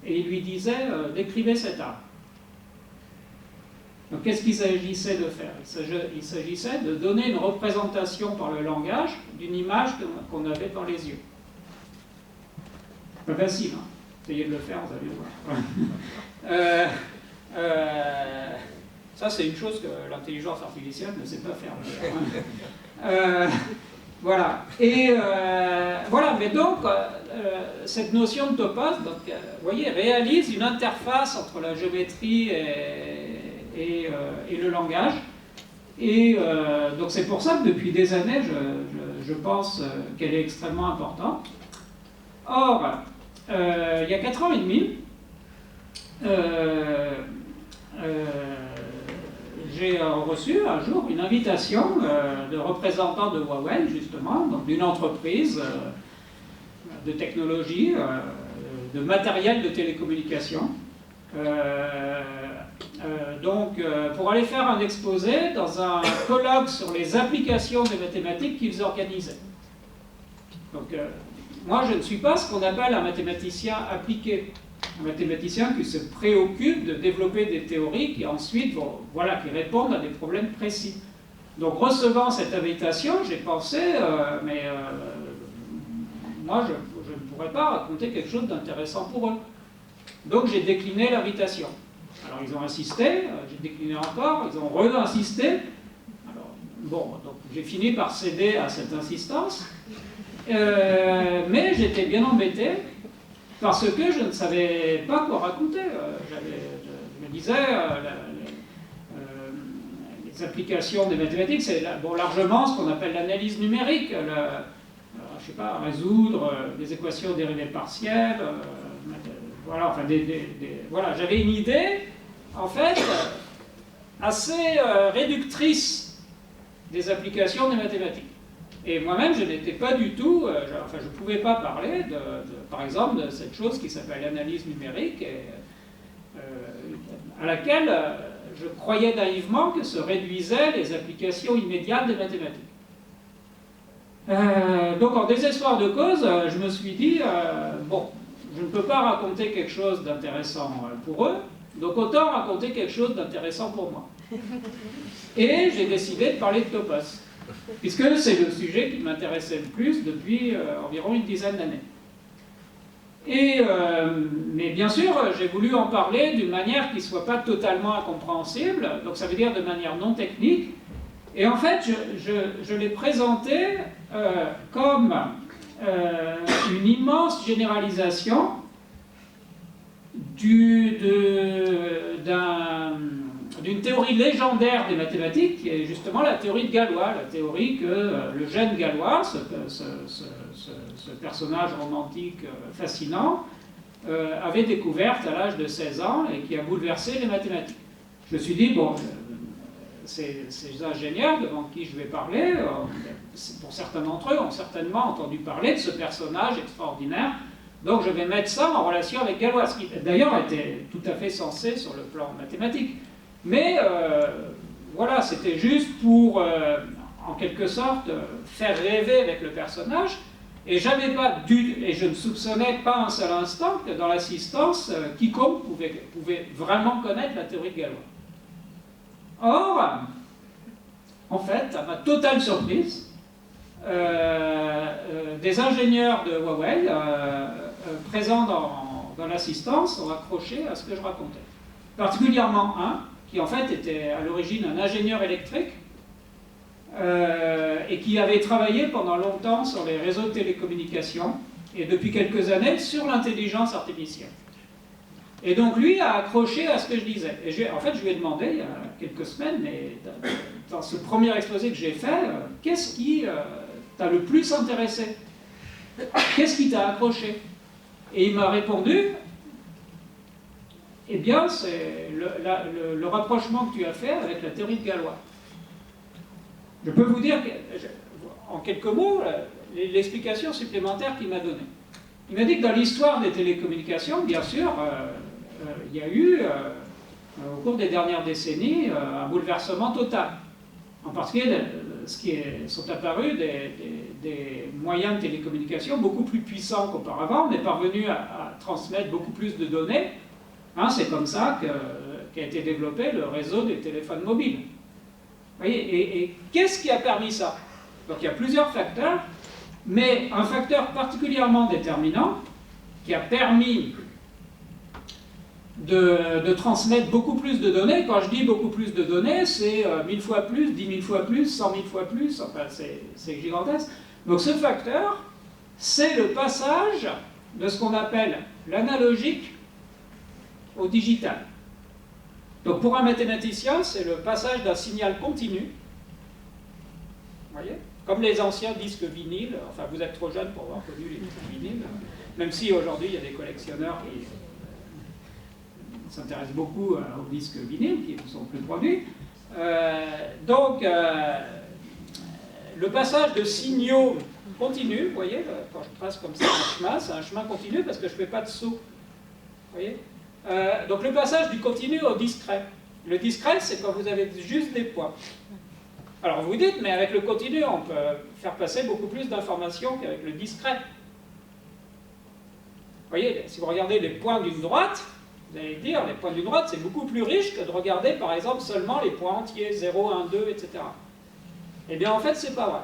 et il lui disait décrivez cet arbre. Donc qu'est-ce qu'il s'agissait de faire? Il s'agissait de donner une représentation par le langage d'une image qu'on avait dans les yeux. Pas facile, hein. Essayez de le faire, vous allez voir. Ça, c'est une chose que l'intelligence artificielle ne sait pas faire. Voilà. Et voilà, mais donc, cette notion de topos, donc, vous voyez, réalise une interface entre la géométrie et le langage. Et donc, c'est pour ça que depuis des années, je pense qu'elle est extrêmement importante. Or, il y a 4 ans et demi, j'ai reçu un jour une invitation de représentants de Huawei, justement, donc d'une entreprise de technologie, de matériel de télécommunication, pour aller faire un exposé dans un colloque sur les applications des mathématiques qu'ils organisaient. Donc, moi, je ne suis pas ce qu'on appelle un mathématicien appliqué. Un mathématicien qui se préoccupe de développer des théories qui ensuite vont, voilà, qui répondent à des problèmes précis. Donc, recevant cette invitation, j'ai pensé, moi, je ne pourrais pas raconter quelque chose d'intéressant pour eux. Donc, j'ai décliné l'invitation. Alors, ils ont insisté, j'ai décliné encore, ils ont re-insisté. Alors, bon, donc j'ai fini par céder à cette insistance. Mais j'étais bien embêté parce que je ne savais pas quoi raconter. Je me disais, les applications des mathématiques, c'est largement ce qu'on appelle l'analyse numérique. Je ne sais pas, résoudre des équations dérivées partielles. Voilà, enfin, voilà, j'avais une idée, en fait, assez réductrice des applications des mathématiques. Et moi-même, je n'étais pas du tout, je ne pouvais pas parler, par exemple, de cette chose qui s'appelle l'analyse numérique, à laquelle je croyais naïvement que se réduisaient les applications immédiates des mathématiques. Donc, en désespoir de cause, je me suis dit, bon, je ne peux pas raconter quelque chose d'intéressant pour eux, donc autant raconter quelque chose d'intéressant pour moi. Et j'ai décidé de parler de topos, puisque c'est le sujet qui m'intéressait le plus depuis environ une dizaine d'années. Mais bien sûr, j'ai voulu en parler d'une manière qui ne soit pas totalement incompréhensible, donc ça veut dire de manière non technique. Et en fait, je l'ai présenté comme une immense généralisation d'une théorie légendaire des mathématiques, qui est justement la théorie de Galois, la théorie que le jeune Galois, ce personnage romantique fascinant, avait découverte à l'âge de 16 ans et qui a bouleversé les mathématiques. Je me suis dit, bon, ces ingénieurs devant qui je vais parler, pour certains d'entre eux, ont certainement entendu parler de ce personnage extraordinaire. Donc je vais mettre ça en relation avec Galois, ce qui d'ailleurs était tout à fait sensé sur le plan mathématique. Mais voilà, c'était juste pour, en quelque sorte, faire rêver avec le personnage. Et j'avais pas et je ne soupçonnais pas un seul instant que dans l'assistance, quiconque pouvait vraiment connaître la théorie de Galois. Or, en fait, à ma totale surprise, des ingénieurs de Huawei présents dans l'assistance ont accroché à ce que je racontais. Particulièrement un qui en fait était à l'origine un ingénieur électrique et qui avait travaillé pendant longtemps sur les réseaux de télécommunications et depuis quelques années sur l'intelligence artificielle. Et donc lui a accroché à ce que je disais. Et en fait, je lui ai demandé il y a quelques semaines, mais dans ce premier exposé que j'ai fait, qu'est-ce qui t'a le plus intéressé? Qu'est-ce qui t'a accroché? Et il m'a répondu, eh bien, c'est le rapprochement que tu as fait avec la théorie de Galois. Je peux vous dire, en quelques mots, l'explication supplémentaire qu'il m'a donnée. Il m'a dit que dans l'histoire des télécommunications, bien sûr, il y a eu, au cours des dernières décennies, un bouleversement total. En particulier, sont apparus des moyens de télécommunication beaucoup plus puissants qu'auparavant. On est parvenu à transmettre beaucoup plus de données. Hein, c'est comme ça qu'a été développé le réseau des téléphones mobiles. Vous voyez, et qu'est-ce qui a permis ça? Donc il y a plusieurs facteurs, mais un facteur particulièrement déterminant qui a permis de transmettre beaucoup plus de données. Quand je dis beaucoup plus de données, c'est 1000 fois plus, 10 000 fois plus, 100 000 fois plus, enfin c'est gigantesque. Donc ce facteur, c'est le passage de ce qu'on appelle l'analogique au digital. Donc pour un mathématicien, c'est le passage d'un signal continu, vous voyez, comme les anciens disques vinyles. Enfin, vous êtes trop jeune pour avoir connu les disques vinyles, même si aujourd'hui il y a des collectionneurs qui s'intéressent beaucoup aux disques vinyles, qui ne sont plus produits. Le passage de signaux continus, vous voyez, quand je trace comme ça un chemin, c'est un chemin continu parce que je ne fais pas de saut. Vous voyez, donc le passage du continu au discret. Le discret, c'est quand vous avez juste des points. Alors vous dites, mais avec le continu, on peut faire passer beaucoup plus d'informations qu'avec le discret. Vous voyez, si vous regardez les points d'une droite, vous allez dire, les points d'une droite, c'est beaucoup plus riche que de regarder, par exemple, seulement les points entiers, 0, 1, 2, etc. Eh bien, en fait, c'est pas vrai.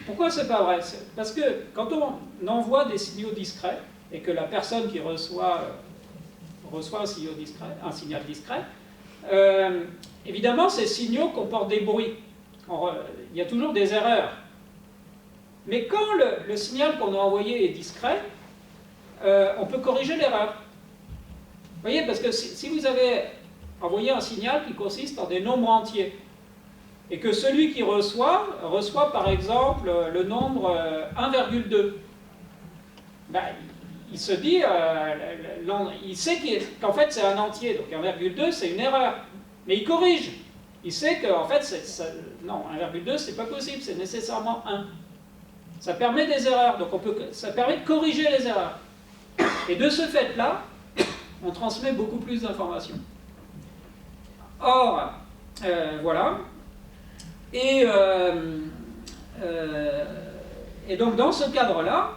Pourquoi c'est pas vrai? Parce que quand on envoie des signaux discrets, et que la personne qui reçoit un signal discret, évidemment, ces signaux comportent des bruits. Il y a toujours des erreurs. Mais quand le signal qu'on a envoyé est discret, on peut corriger l'erreur. Vous voyez, parce que si vous avez envoyé un signal qui consiste en des nombres entiers, et que celui qui reçoit par exemple le nombre 1,2, ben, il se dit, il sait qu'en fait c'est un entier, donc 1,2 c'est une erreur, mais il corrige. Il sait qu'en fait, non, 1,2 c'est pas possible, c'est nécessairement 1. Ça permet des erreurs, donc ça permet de corriger les erreurs. Et de ce fait-là, on transmet beaucoup plus d'informations. Or, voilà. Et donc dans ce cadre-là,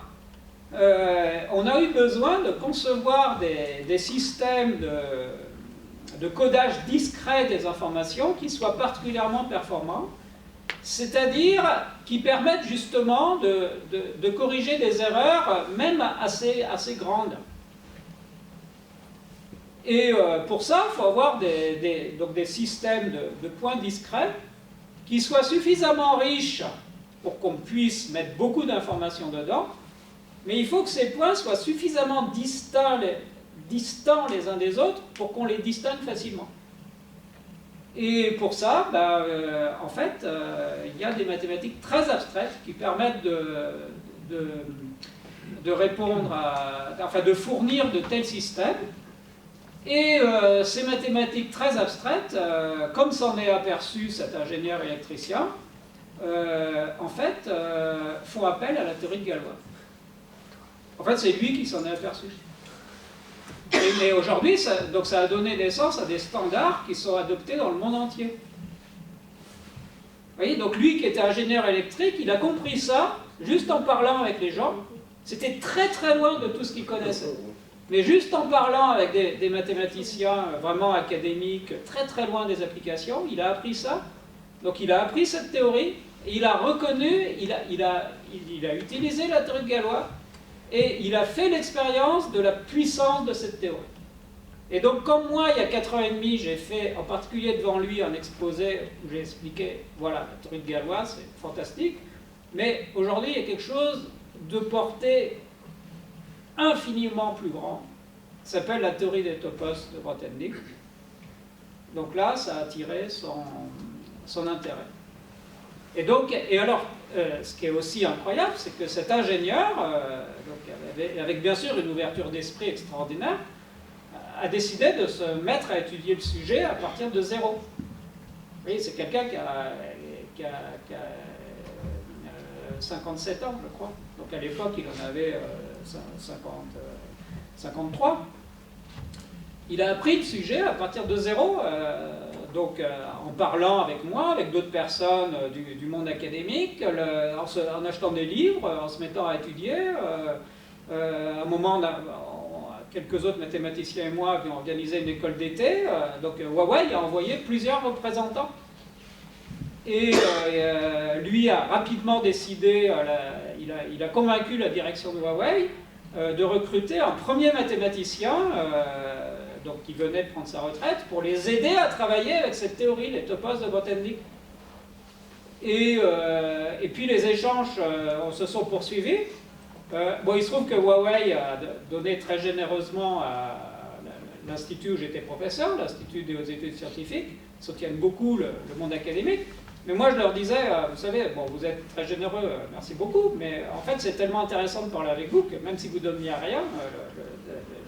on a eu besoin de concevoir des systèmes de codage discret des informations qui soient particulièrement performants, c'est-à-dire qui permettent justement de corriger des erreurs même assez grandes. Et pour ça, il faut avoir donc des systèmes de points discrets qui soient suffisamment riches pour qu'on puisse mettre beaucoup d'informations dedans, mais il faut que ces points soient suffisamment distants les uns des autres pour qu'on les distingue facilement. Et pour ça, en fait, il y a des mathématiques très abstraites qui permettent de répondre enfin de fournir de tels systèmes. Et ces mathématiques très abstraites, comme s'en est aperçu cet ingénieur électricien, en fait, font appel à la théorie de Galois. En fait, c'est lui qui s'en est aperçu. Mais aujourd'hui, ça a donné naissance à des standards qui sont adoptés dans le monde entier. Vous voyez, donc lui qui était ingénieur électrique, il a compris ça juste en parlant avec les gens. C'était très très loin de tout ce qu'il connaissait. Mais juste en parlant avec des mathématiciens vraiment académiques, très très loin des applications, il a appris ça. Donc il a appris cette théorie, et il a reconnu, il a utilisé la théorie de Galois, et il a fait l'expérience de la puissance de cette théorie. Et donc comme moi, il y a 4 ans et demi, j'ai fait en particulier devant lui un exposé où j'ai expliqué, voilà, la théorie de Galois, c'est fantastique, mais aujourd'hui, il y a quelque chose de portée infiniment plus grand. Ça s'appelle la théorie des topos de Grothendieck. Donc là, ça a attiré son intérêt. Et alors, ce qui est aussi incroyable, c'est que cet ingénieur, avec bien sûr une ouverture d'esprit extraordinaire, a décidé de se mettre à étudier le sujet à partir de zéro. Vous voyez, c'est quelqu'un qui a 57 ans, je crois. Donc à l'époque, il en avait 53. Il a appris le sujet à partir de zéro, en parlant avec moi, avec d'autres personnes du monde académique, en achetant des livres, en se mettant à étudier. À un moment, quelques autres mathématiciens et moi avions organisé une école d'été. Donc Huawei a envoyé plusieurs représentants. Et lui a rapidement décidé, il a convaincu la direction de Huawei de recruter un premier mathématicien, donc qui venait de prendre sa retraite, pour les aider à travailler avec cette théorie, les topos de Grothendieck. Et puis les échanges se sont poursuivis. Il se trouve que Huawei a donné très généreusement à l'institut où j'étais professeur, l'Institut des hautes études scientifiques, ils soutiennent beaucoup le monde académique. Mais moi, je leur disais, vous savez, bon, vous êtes très généreux, merci beaucoup, mais en fait, c'est tellement intéressant de parler avec vous que même si vous ne donniez rien,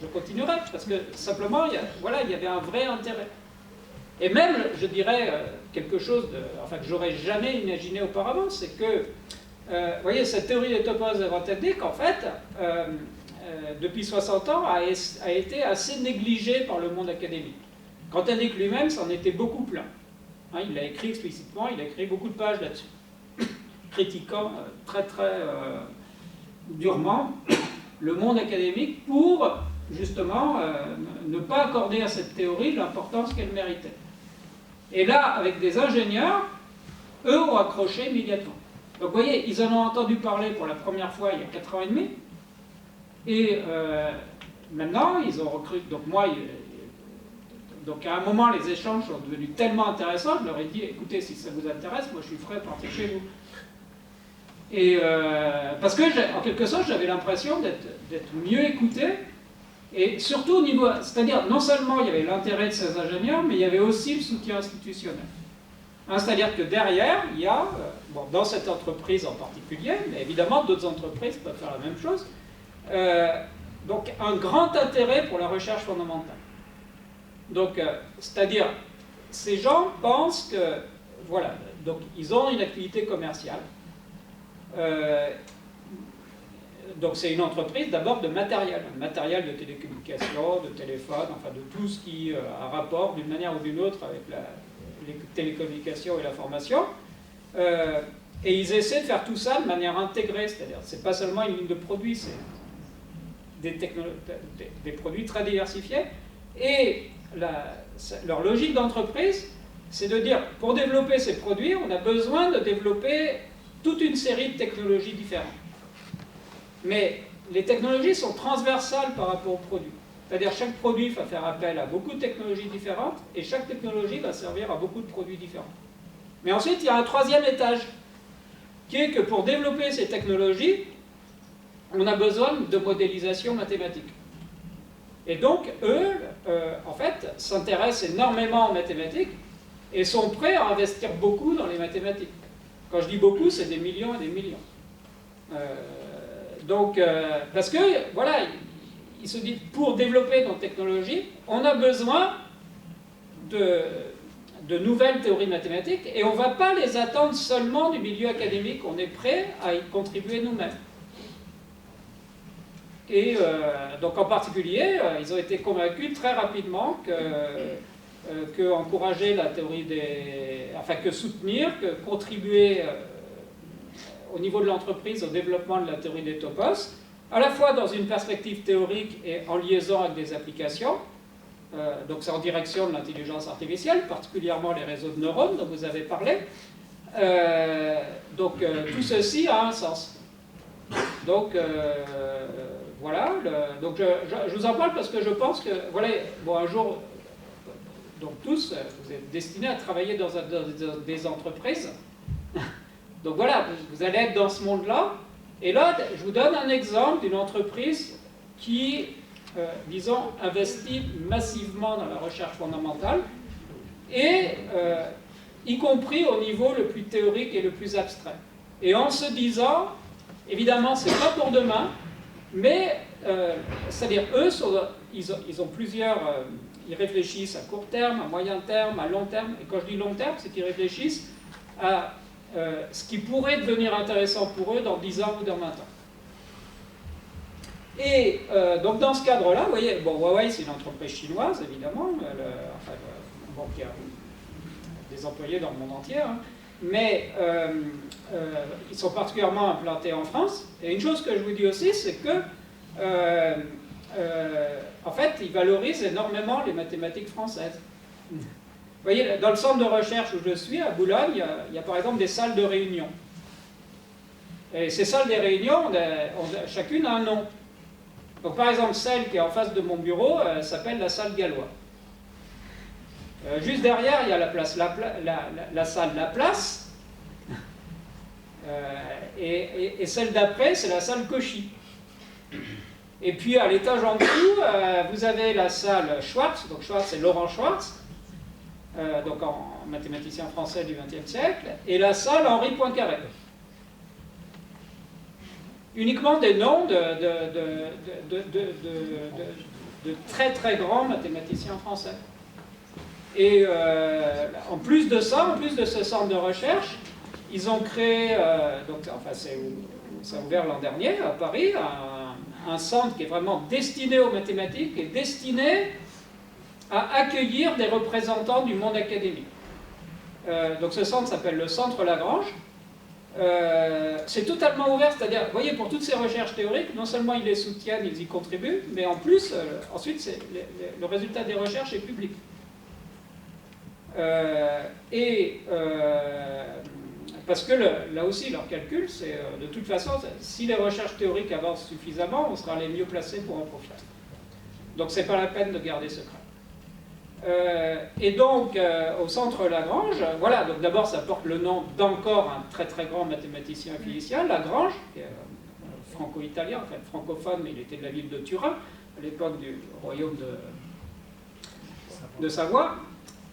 je continuerai, parce que simplement, il y avait un vrai intérêt. Et même, je dirais, quelque chose que j'aurais jamais imaginé auparavant, c'est que, vous voyez, cette théorie des topos de Grothendieck, en fait, depuis 60 ans, a été assez négligée par le monde académique. Grothendieck lui-même s'en était beaucoup plaint. Il l'a écrit explicitement, il a écrit beaucoup de pages là-dessus, critiquant très durement le monde académique pour, justement, ne pas accorder à cette théorie l'importance qu'elle méritait. Et là, avec des ingénieurs, eux ont accroché immédiatement. Donc vous voyez, ils en ont entendu parler pour la première fois il y a 4 ans et demi, et maintenant, ils ont recruté, donc à un moment, les échanges sont devenus tellement intéressants, je leur ai dit, écoutez, si ça vous intéresse, moi je suis prêt à partir chez vous. Et parce que, en quelque sorte, j'avais l'impression d'être mieux écouté, et surtout au niveau, c'est-à-dire, non seulement il y avait l'intérêt de ces ingénieurs, mais il y avait aussi le soutien institutionnel. C'est-à-dire que derrière, il y a, dans cette entreprise en particulier, mais évidemment d'autres entreprises peuvent faire la même chose, donc un grand intérêt pour la recherche fondamentale. Donc, c'est-à-dire, ces gens pensent que, voilà, donc ils ont une activité commerciale. Donc c'est une entreprise d'abord de matériel de télécommunication, de téléphone, enfin de tout ce qui a rapport d'une manière ou d'une autre avec les télécommunications et l'information. Et ils essaient de faire tout ça de manière intégrée, c'est-à-dire c'est pas seulement une ligne de produits, c'est des produits très diversifiés. Et leur logique d'entreprise, c'est de dire, pour développer ces produits, on a besoin de développer toute une série de technologies différentes. Mais les technologies sont transversales par rapport aux produits. C'est-à-dire chaque produit va faire appel à beaucoup de technologies différentes, et chaque technologie va servir à beaucoup de produits différents. Mais ensuite, il y a un troisième étage, qui est que pour développer ces technologies, on a besoin de modélisation mathématique. Et donc, eux, en fait, s'intéressent énormément en mathématiques et sont prêts à investir beaucoup dans les mathématiques. Quand je dis beaucoup, c'est des millions et des millions. Parce que, voilà, ils se disent, pour développer nos technologies, on a besoin de nouvelles théories mathématiques et on ne va pas les attendre seulement du milieu académique, on est prêt à y contribuer nous-mêmes. Et donc en particulier, ils ont été convaincus très rapidement que encourager la théorie que soutenir, que contribuer au niveau de l'entreprise au développement de la théorie des topos, à la fois dans une perspective théorique et en liaison avec des applications. Donc c'est en direction de l'intelligence artificielle, particulièrement les réseaux de neurones dont vous avez parlé. Tout ceci a un sens. Donc voilà, donc je vous en parle parce que je pense que, voilà, un jour, donc tous, vous êtes destinés à travailler dans des entreprises. Donc voilà, vous allez être dans ce monde-là. Et là, je vous donne un exemple d'une entreprise qui, disons, investit massivement dans la recherche fondamentale, et y compris au niveau le plus théorique et le plus abstrait. Et en se disant, évidemment, c'est pas pour demain, mais, c'est-à-dire, eux, ils ont plusieurs... ils réfléchissent à court terme, à moyen terme, à long terme. Et quand je dis long terme, c'est qu'ils réfléchissent à ce qui pourrait devenir intéressant pour eux dans 10 ans ou dans 20 ans. Et donc dans ce cadre-là, vous voyez, bon, Huawei c'est une entreprise chinoise évidemment, bon, qui a des employés dans le monde entier, hein, mais ils sont particulièrement implantés en France. Et une chose que je vous dis aussi, c'est que en fait, ils valorisent énormément les mathématiques françaises. Vous voyez, dans le centre de recherche où je suis, à Boulogne, il y a par exemple des salles de réunion. Et ces salles de réunion, chacune a un nom. Donc par exemple, celle qui est en face de mon bureau s'appelle la salle Gallois. Juste derrière, il y a la salle Laplace. Et celle d'après, c'est la salle Cauchy. Et puis à l'étage en dessous, vous avez la salle Schwartz. Donc Schwartz, c'est Laurent Schwartz, donc en mathématicien français du XXe siècle, et la salle Henri Poincaré. Uniquement des noms de très très grands mathématiciens français. Et en plus de ça, en plus de ce centre de recherche, ils ont créé, ça a ouvert l'an dernier à Paris, un centre qui est vraiment destiné aux mathématiques et destiné à accueillir des représentants du monde académique. Donc ce centre s'appelle le Centre Lagrange. C'est totalement ouvert, c'est-à-dire, vous voyez, pour toutes ces recherches théoriques, non seulement ils les soutiennent, ils y contribuent, mais en plus, ensuite, le résultat des recherches est public. Parce que là aussi, leur calcul, c'est de toute façon, si les recherches théoriques avancent suffisamment, on sera les mieux placés pour en profiter. Donc, c'est pas la peine de garder secret. Et donc, au centre Lagrange, voilà, donc d'abord, ça porte le nom d'encore un très très grand mathématicien physicien, Lagrange, qui est franco-italien, enfin francophone, mais il était de la ville de Turin, à l'époque du royaume de Savoie.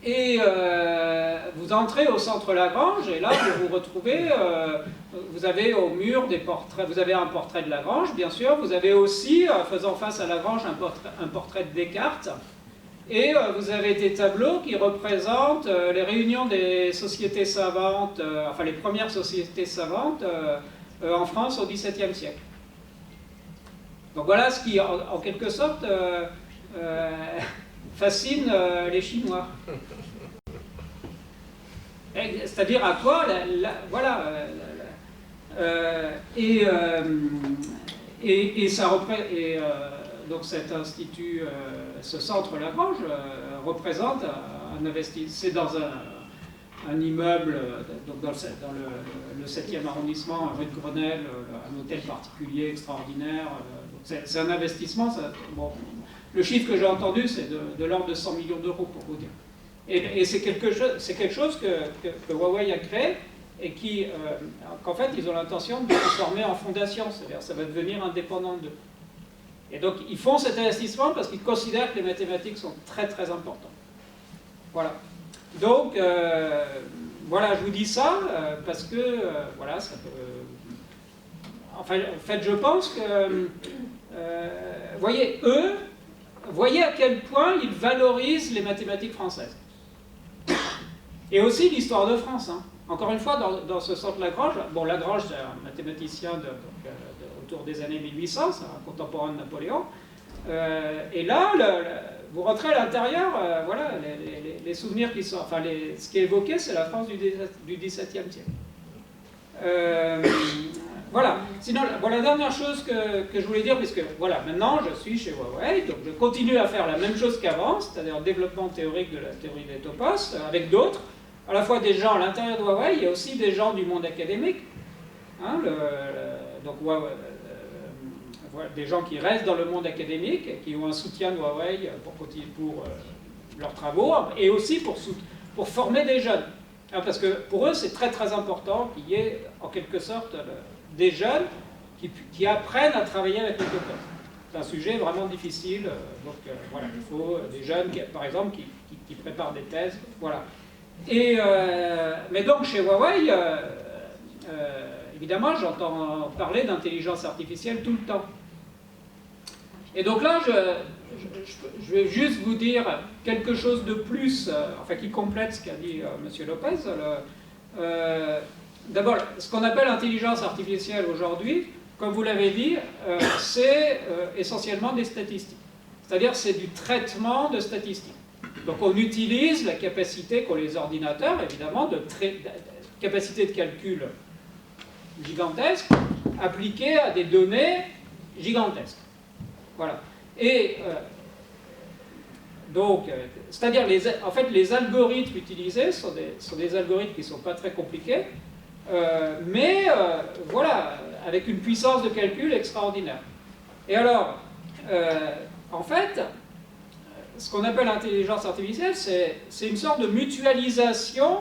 Et vous entrez au centre Lagrange, et là, vous vous retrouvez, vous avez au mur des portraits, vous avez un portrait de Lagrange, bien sûr, vous avez aussi, faisant face à Lagrange, un portrait de Descartes, et vous avez des tableaux qui représentent les réunions des sociétés savantes, enfin les premières sociétés savantes en France au XVIIe siècle. Donc voilà ce qui, en quelque sorte, fascine les Chinois. C'est-à-dire à quoi, voilà, donc cet institut, ce centre Lagrange représente un investissement. C'est dans un immeuble, donc dans le 7e arrondissement, rue de Grenelle, un hôtel particulier extraordinaire. C'est un investissement. Bon, le chiffre que j'ai entendu, c'est de l'ordre de 100 millions d'euros, pour vous dire. Et c'est quelque chose que Huawei a créé et qu'en fait, ils ont l'intention de transformer en fondation. C'est-à-dire ça va devenir indépendant d'eux. Et donc, ils font cet investissement parce qu'ils considèrent que les mathématiques sont très, très importantes. Voilà. Donc, voilà, je vous dis ça parce que, voilà, ça peut... Enfin, en fait, je pense que, voyez, voyez à quel point ils valorisent les mathématiques françaises. Et aussi l'histoire de France. Hein. Encore une fois, dans ce centre Lagrange, bon, Lagrange, c'est un mathématicien autour des années 1800, c'est un contemporain de Napoléon. Et là, vous rentrez à l'intérieur, voilà, les souvenirs qui sont... Enfin, ce qui est évoqué, c'est la France du XVIIe siècle. Voilà. Sinon, bon, la dernière chose que je voulais dire, puisque voilà, maintenant je suis chez Huawei, donc je continue à faire la même chose qu'avant, c'est-à-dire le développement théorique de la théorie des topos, avec d'autres, à la fois des gens à l'intérieur de Huawei, il y a aussi des gens du monde académique, hein, donc Huawei, voilà, des gens qui restent dans le monde académique, et qui ont un soutien de Huawei pour leurs travaux, et aussi pour former des jeunes. Hein, parce que pour eux, c'est très très important qu'il y ait en quelque sorte des jeunes qui apprennent à travailler avec les topos. C'est un sujet vraiment difficile, donc voilà, il faut des jeunes, par exemple, qui préparent des thèses, voilà. Mais donc chez Huawei, évidemment, j'entends parler d'intelligence artificielle tout le temps. Et donc là, je vais juste vous dire quelque chose de plus, enfin qui complète ce qu'a dit M. Lopez. d'abord, ce qu'on appelle intelligence artificielle aujourd'hui, comme vous l'avez dit, c'est essentiellement des statistiques. C'est-à-dire c'est du traitement de statistiques. Donc on utilise la capacité qu'ont les ordinateurs, évidemment, capacité de calcul gigantesque, appliquée à des données gigantesques. Voilà. Et donc, c'est-à-dire, en fait, les algorithmes utilisés sont des algorithmes qui ne sont pas très compliqués, mais voilà, avec une puissance de calcul extraordinaire. Et alors, en fait, ce qu'on appelle l'intelligence artificielle, c'est une sorte de mutualisation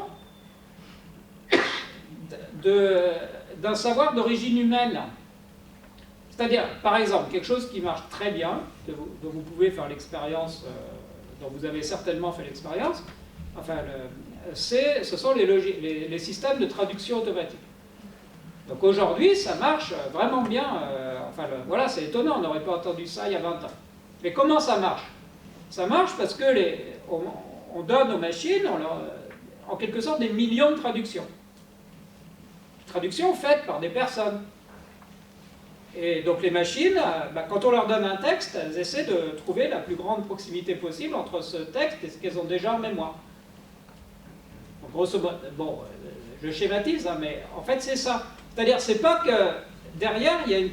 d'un savoir d'origine humaine. C'est-à-dire, par exemple, quelque chose qui marche très bien, dont vous pouvez faire l'expérience, dont vous avez certainement fait l'expérience, enfin, ce sont les systèmes de traduction automatique. Donc aujourd'hui, ça marche vraiment bien. Voilà, c'est étonnant, on n'aurait pas entendu ça il y a 20 ans. Mais comment ça marche? Ça marche parce que on donne aux machines, en quelque sorte, des millions de traductions. Traductions faites par des personnes. Et donc les machines, quand on leur donne un texte, elles essaient de trouver la plus grande proximité possible entre ce texte et ce qu'elles ont déjà en mémoire. Donc, grosso modo, bon, je schématise, hein, mais en fait c'est ça. C'est-à-dire, c'est pas que derrière, il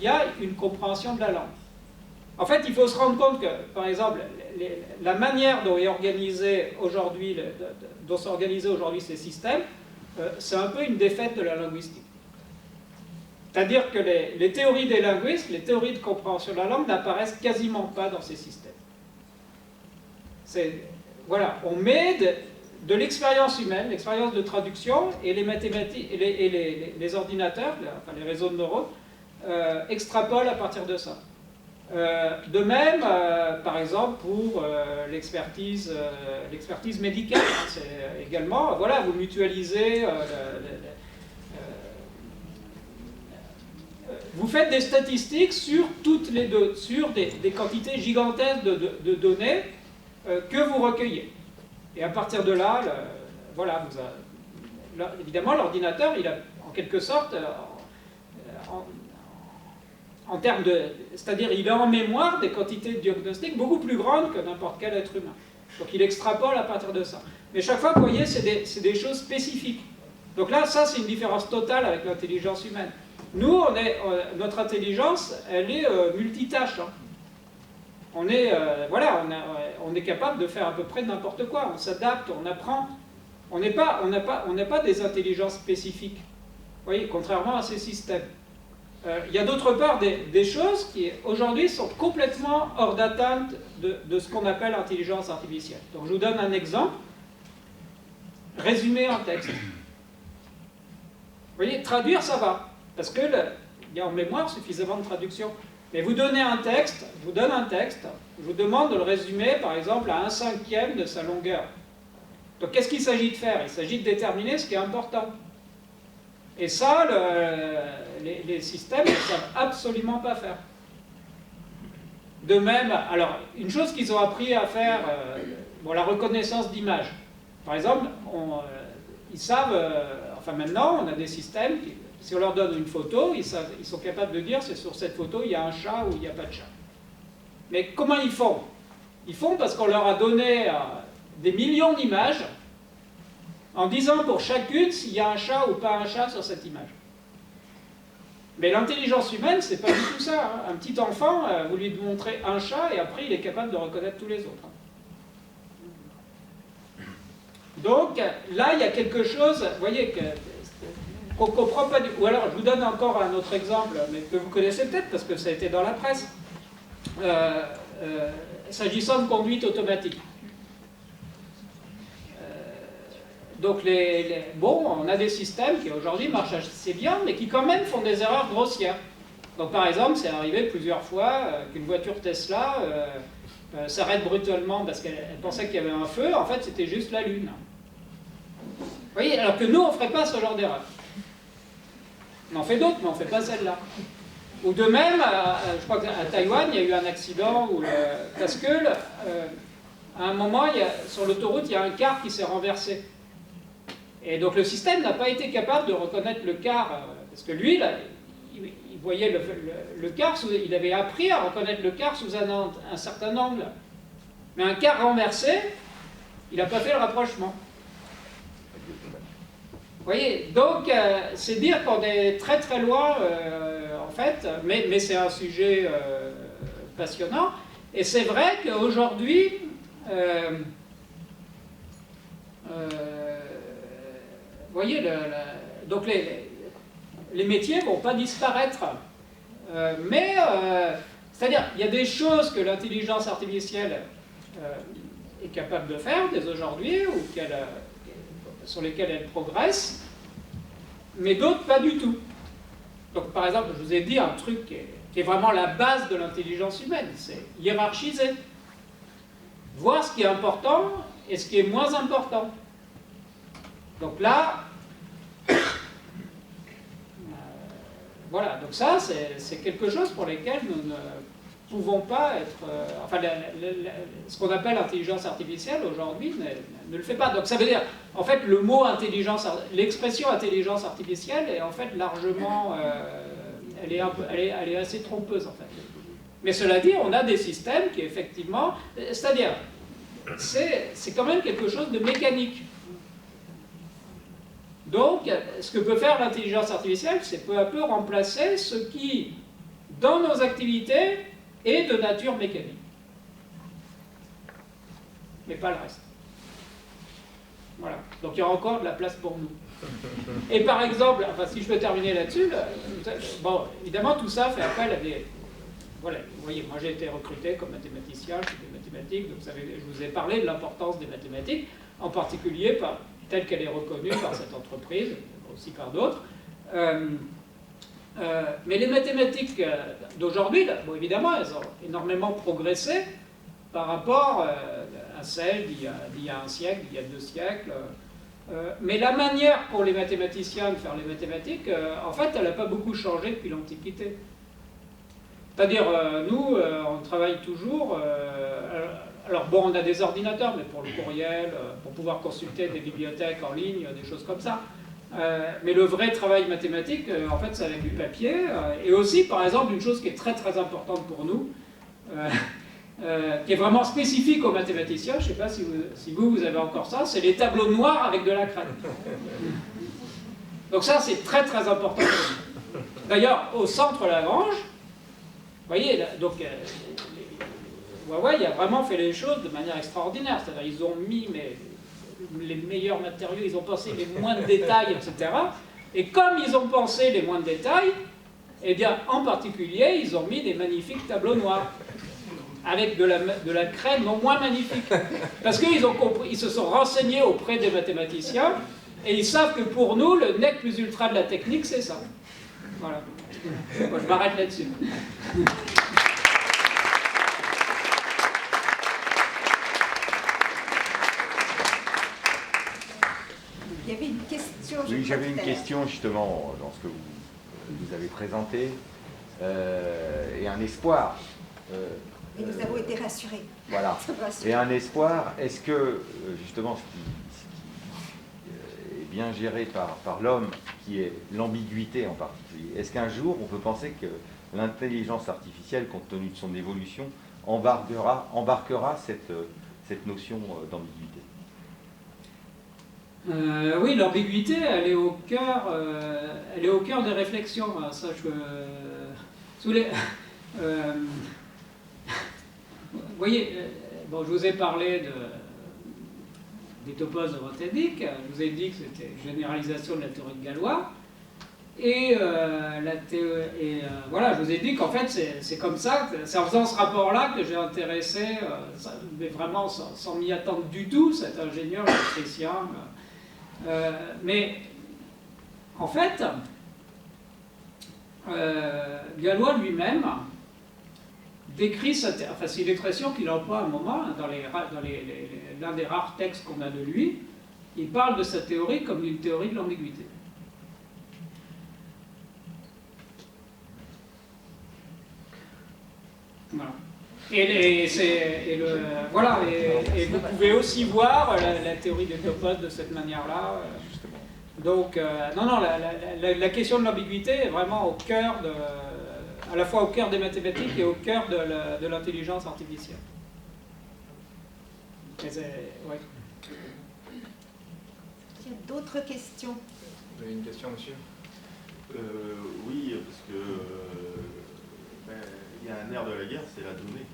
y a une compréhension de la langue. En fait, il faut se rendre compte que, par exemple, la manière dont sont organisés aujourd'hui ces systèmes, c'est un peu une défaite de la linguistique. C'est-à-dire que les théories des linguistes, les théories de compréhension de la langue n'apparaissent quasiment pas dans ces systèmes. Voilà, on met de l'expérience humaine, l'expérience de traduction, et les mathématiques, et les ordinateurs, enfin les réseaux de neurones, extrapolent à partir de ça. De même, par exemple, pour l'expertise médicale, c'est également, voilà, vous mutualisez, vous faites des statistiques sur sur des quantités gigantesques de données que vous recueillez. Et à partir de là, voilà, évidemment, l'ordinateur, il a en quelque sorte, en termes c'est-à-dire il a en mémoire des quantités de diagnostics beaucoup plus grandes que n'importe quel être humain. Donc il extrapole à partir de ça. Mais chaque fois, vous voyez, c'est des choses spécifiques. Donc là, ça, c'est une différence totale avec l'intelligence humaine. Nous, notre intelligence, elle est multitâche. Hein. On est capable de faire à peu près n'importe quoi. On s'adapte, on apprend. On n'est pas des intelligences spécifiques. Vous voyez, contrairement à ces systèmes. Il y a d'autre part des choses qui, aujourd'hui, sont complètement hors d'atteinte de ce qu'on appelle l'intelligence artificielle. Donc, je vous donne un exemple. Résumer un texte. Vous voyez, traduire, ça va. Parce qu'il y a en mémoire suffisamment de traduction. Mais vous donnez un texte, je vous donne un texte, je vous demande de le résumer, par exemple, à 1/5 de sa longueur. Donc, qu'est-ce qu'il s'agit de faire? Il s'agit de déterminer ce qui est important. Et ça, les systèmes ne savent absolument pas faire. De même, alors, une chose qu'ils ont appris à faire, la reconnaissance d'images. Par exemple, ils savent, maintenant, on a des systèmes qui, si on leur donne une photo, ils sont capables de dire si sur cette photo il y a un chat ou il n'y a pas de chat. Mais comment ils font? Ils font parce qu'on leur a donné des millions d'images en disant pour chacune s'il y a un chat ou pas un chat sur cette image. Mais l'intelligence humaine, c'est pas du tout ça. Hein. Un petit enfant, vous lui montrez un chat et après il est capable de reconnaître tous les autres. Donc là, il y a quelque chose, vous voyez, qu'on ne comprend pas du tout. Ou alors, je vous donne encore un autre exemple, mais que vous connaissez peut-être parce que ça a été dans la presse. S'agissant de conduite automatique. Donc, on a des systèmes qui aujourd'hui marchent assez bien, mais qui quand même font des erreurs grossières. Donc, par exemple, c'est arrivé plusieurs fois qu'une voiture Tesla s'arrête brutalement parce qu'elle pensait qu'il y avait un feu. En fait, c'était juste la Lune. Vous voyez, alors que nous, on ne ferait pas ce genre d'erreur. On en fait d'autres, mais on ne fait pas celle-là. Ou de même, je crois qu'à Taïwan, il y a eu un accident parce que, à un moment, sur l'autoroute, il y a un car qui s'est renversé. Et donc le système n'a pas été capable de reconnaître le quart, parce que lui, là, il voyait le quart, il avait appris à reconnaître le quart sous un certain angle. Mais un quart renversé, il n'a pas fait le rapprochement. Vous voyez, donc c'est dire qu'on est très très loin, en fait, mais c'est un sujet passionnant. Et c'est vrai qu'aujourd'hui, vous voyez, donc les métiers ne vont pas disparaître. C'est-à-dire, il y a des choses que l'intelligence artificielle est capable de faire dès aujourd'hui, ou sur lesquelles elle progresse, mais d'autres pas du tout. Donc par exemple, je vous ai dit un truc qui est vraiment la base de l'intelligence humaine, c'est hiérarchiser. Voir ce qui est important et ce qui est moins important. Donc là, voilà, donc ça c'est quelque chose pour lequel nous ne pouvons pas être... enfin, ce qu'on appelle intelligence artificielle aujourd'hui ne le fait pas. Donc ça veut dire, en fait, le mot intelligence, l'expression intelligence artificielle est en fait largement... elle est assez trompeuse en fait. Mais cela dit, on a des systèmes qui effectivement... C'est-à-dire, c'est quand même quelque chose de mécanique. Donc, ce que peut faire l'intelligence artificielle, c'est peu à peu remplacer ce qui, dans nos activités, est de nature mécanique. Mais pas le reste. Voilà. Donc il y a encore de la place pour nous. Et par exemple, enfin si je peux terminer là-dessus, bon, évidemment tout ça fait appel à des... Voilà, vous voyez, moi j'ai été recruté comme mathématicien, je fais des mathématiques, donc je vous ai parlé de l'importance des mathématiques, en particulier telle qu'elle est reconnue par cette entreprise, aussi par d'autres. Mais les mathématiques d'aujourd'hui, bon, évidemment, elles ont énormément progressé par rapport à celles d'il y a un siècle, d'il y a 2 siècles. Mais la manière pour les mathématiciens de faire les mathématiques, en fait, elle n'a pas beaucoup changé depuis l'Antiquité. C'est-à-dire, nous, on travaille toujours... alors bon, on a des ordinateurs, mais pour le courriel, pour pouvoir consulter des bibliothèques en ligne, des choses comme ça. Mais le vrai travail mathématique, en fait, c'est avec du papier. Et aussi, par exemple, une chose qui est très très importante pour nous, qui est vraiment spécifique aux mathématiciens, je ne sais pas si vous avez encore ça, c'est les tableaux noirs avec de la craie. Donc ça, c'est très très important pour nous. D'ailleurs, au centre Lagrange, vous voyez, donc Huawei a vraiment fait les choses de manière extraordinaire. C'est-à-dire ils ont mis les meilleurs matériaux, ils ont pensé les moins de détails, etc. Et comme ils ont pensé les moins de détails, eh bien, en particulier, ils ont mis des magnifiques tableaux noirs, avec de la craie non moins magnifique. Parce qu'ils ont compris, ils se sont renseignés auprès des mathématiciens, et ils savent que pour nous, le nec plus ultra de la technique, c'est ça. Voilà. Moi, je m'arrête là-dessus. Il y avait une question. Oui, j'avais une question justement dans ce que vous avez présenté, et un espoir. Et nous avons été rassurés. Voilà. Et un espoir, est-ce que justement ce qui est bien géré par l'homme, qui est l'ambiguïté en particulier, est-ce qu'un jour on peut penser que l'intelligence artificielle, compte tenu de son évolution, embarquera cette notion d'ambiguïté? Oui, l'ambiguïté, elle est au cœur des réflexions. Ça, vous voyez, bon, je vous ai parlé des topos de Grothendieck, je vous ai dit que c'était une généralisation de la théorie de Galois, et voilà, je vous ai dit qu'en fait, c'est comme ça, c'est en faisant ce rapport-là que j'ai intéressé, mais vraiment sans m'y attendre du tout, cet ingénieur électricien. Mais en fait, Galois lui-même décrit c'est une expression qu'il emploie à un moment dans l'un des rares textes qu'on a de lui. Il parle de sa théorie comme d'une théorie de l'ambiguïté. Voilà. Voilà, et vous pouvez aussi voir la théorie des topos de cette manière-là. Donc, non, la question de l'ambiguïté est vraiment au cœur à la fois au cœur des mathématiques et au cœur de l'intelligence artificielle. Ouais. Il y a d'autres questions? Vous avez une question, monsieur? Oui, parce que il y a un nerf de la guerre, c'est la donnée.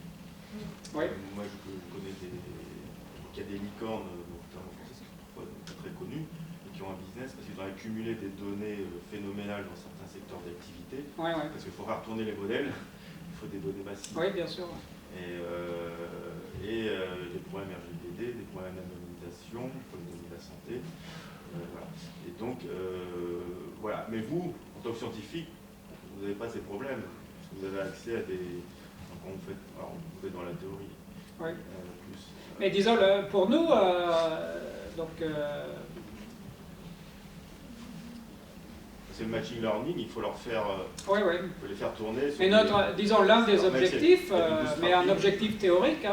Oui. Moi, je connais qu'il y a des licornes, notamment françaises, qui sont parfois pas très connues, et qui ont un business parce qu'ils ont accumulé des données phénoménales dans certains secteurs d'activité. Ouais. Parce qu'il faudra retourner les modèles, il faut des données massives. Oui, bien sûr. Et des problèmes RGPD, des problèmes d'anonymisation, des problèmes de la santé. Voilà. Et donc, voilà. Mais vous, en tant que scientifique, vous n'avez pas ces problèmes. Parce que vous avez accès à des... Quand vous faites... Alors, vous êtes dans la théorie. Oui. Plus, mais disons, pour nous, c'est le machine learning, il faut leur faire... oui. Il faut les faire tourner. Mais disons, l'un des objectifs, mais un objectif théorique,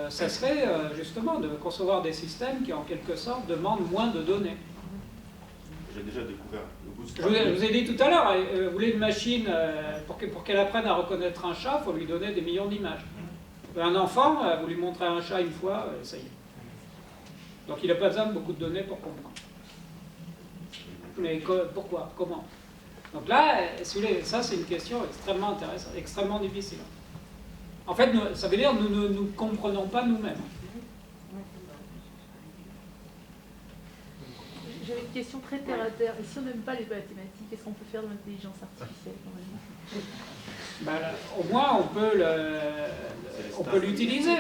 ça serait justement de concevoir des systèmes qui, en quelque sorte, demandent moins de données. J'ai déjà découvert le Je vous ai dit tout à l'heure, vous voulez une machine, pour qu'elle apprenne à reconnaître un chat, il faut lui donner des millions d'images. Un enfant, vous lui montrez un chat une fois, ça y est. Donc il n'a pas besoin de beaucoup de données pour comprendre. Mais pourquoi? Comment? Donc là, ça c'est une question extrêmement intéressante, extrêmement difficile. En fait, ça veut dire que nous ne nous comprenons pas nous-mêmes. J'avais une question très terre à terre. Et si on n'aime pas les mathématiques, qu'est-ce qu'on peut faire de l'intelligence artificielle au moins, on peut l'utiliser.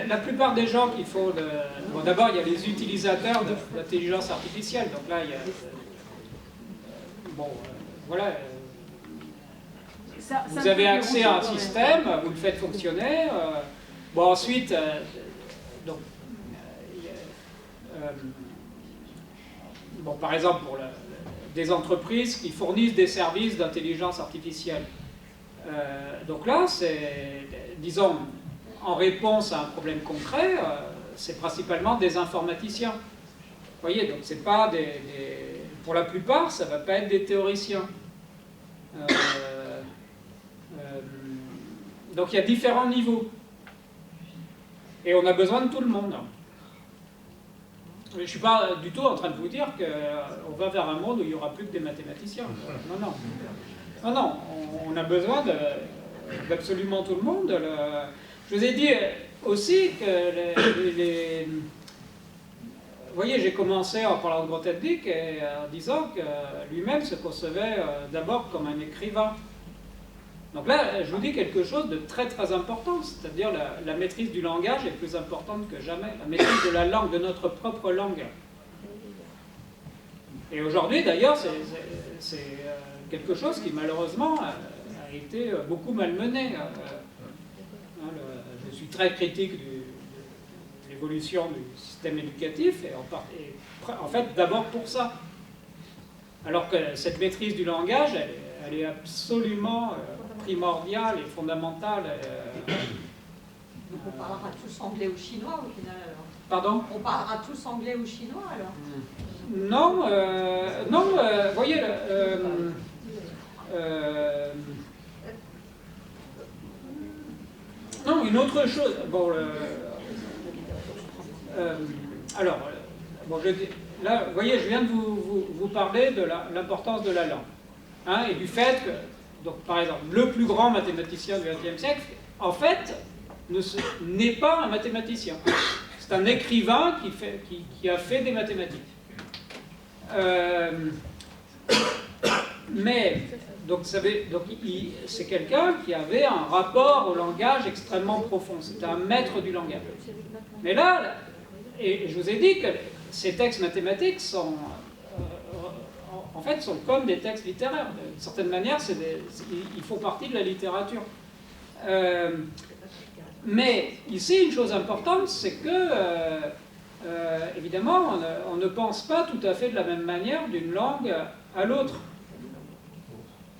La plupart des gens qui font d'abord, il y a les utilisateurs de l'intelligence artificielle. Donc là, il y a... voilà. Vous avez accès à un système, vous le faites fonctionner. Ensuite, par exemple, pour des entreprises qui fournissent des services d'intelligence artificielle. Donc là, c'est, disons, en réponse à un problème concret, c'est principalement des informaticiens. Vous voyez, donc c'est pas pour la plupart, ça ne va pas être des théoriciens. Donc il y a différents niveaux. Et on a besoin de tout le monde. Je ne suis pas du tout en train de vous dire qu'on va vers un monde où il n'y aura plus que des mathématiciens. Non, on a besoin d'absolument tout le monde. Je vous ai dit aussi que vous voyez, j'ai commencé en parlant de Grothendieck et en disant que lui-même se concevait d'abord comme un écrivain. Donc là, je vous dis quelque chose de très très important, c'est-à-dire la maîtrise du langage est plus importante que jamais, la maîtrise de la langue, de notre propre langue. Et aujourd'hui, d'ailleurs, c'est quelque chose qui malheureusement a été beaucoup malmené. Je suis très critique de l'évolution du système éducatif, et en fait d'abord pour ça. Alors que cette maîtrise du langage, elle est absolument primordiale et fondamentale. Donc on parlera tous anglais ou chinois au final alors? Pardon? On parlera tous anglais ou chinois alors? Non, vous voyez, non, une autre chose. Là, vous voyez, je viens de vous parler de l'importance de la langue. Et du fait que, donc, par exemple, le plus grand mathématicien du XXe siècle, en fait, n'est pas un mathématicien. C'est un écrivain qui a fait des mathématiques. Mais, donc c'est quelqu'un qui avait un rapport au langage extrêmement profond. C'était un maître du langage. Mais là, et je vous ai dit que ces textes mathématiques sont comme des textes littéraires. D'une certaine manière, ils font partie de la littérature. Mais ici, une chose importante, c'est que, évidemment, on ne pense pas tout à fait de la même manière d'une langue à l'autre.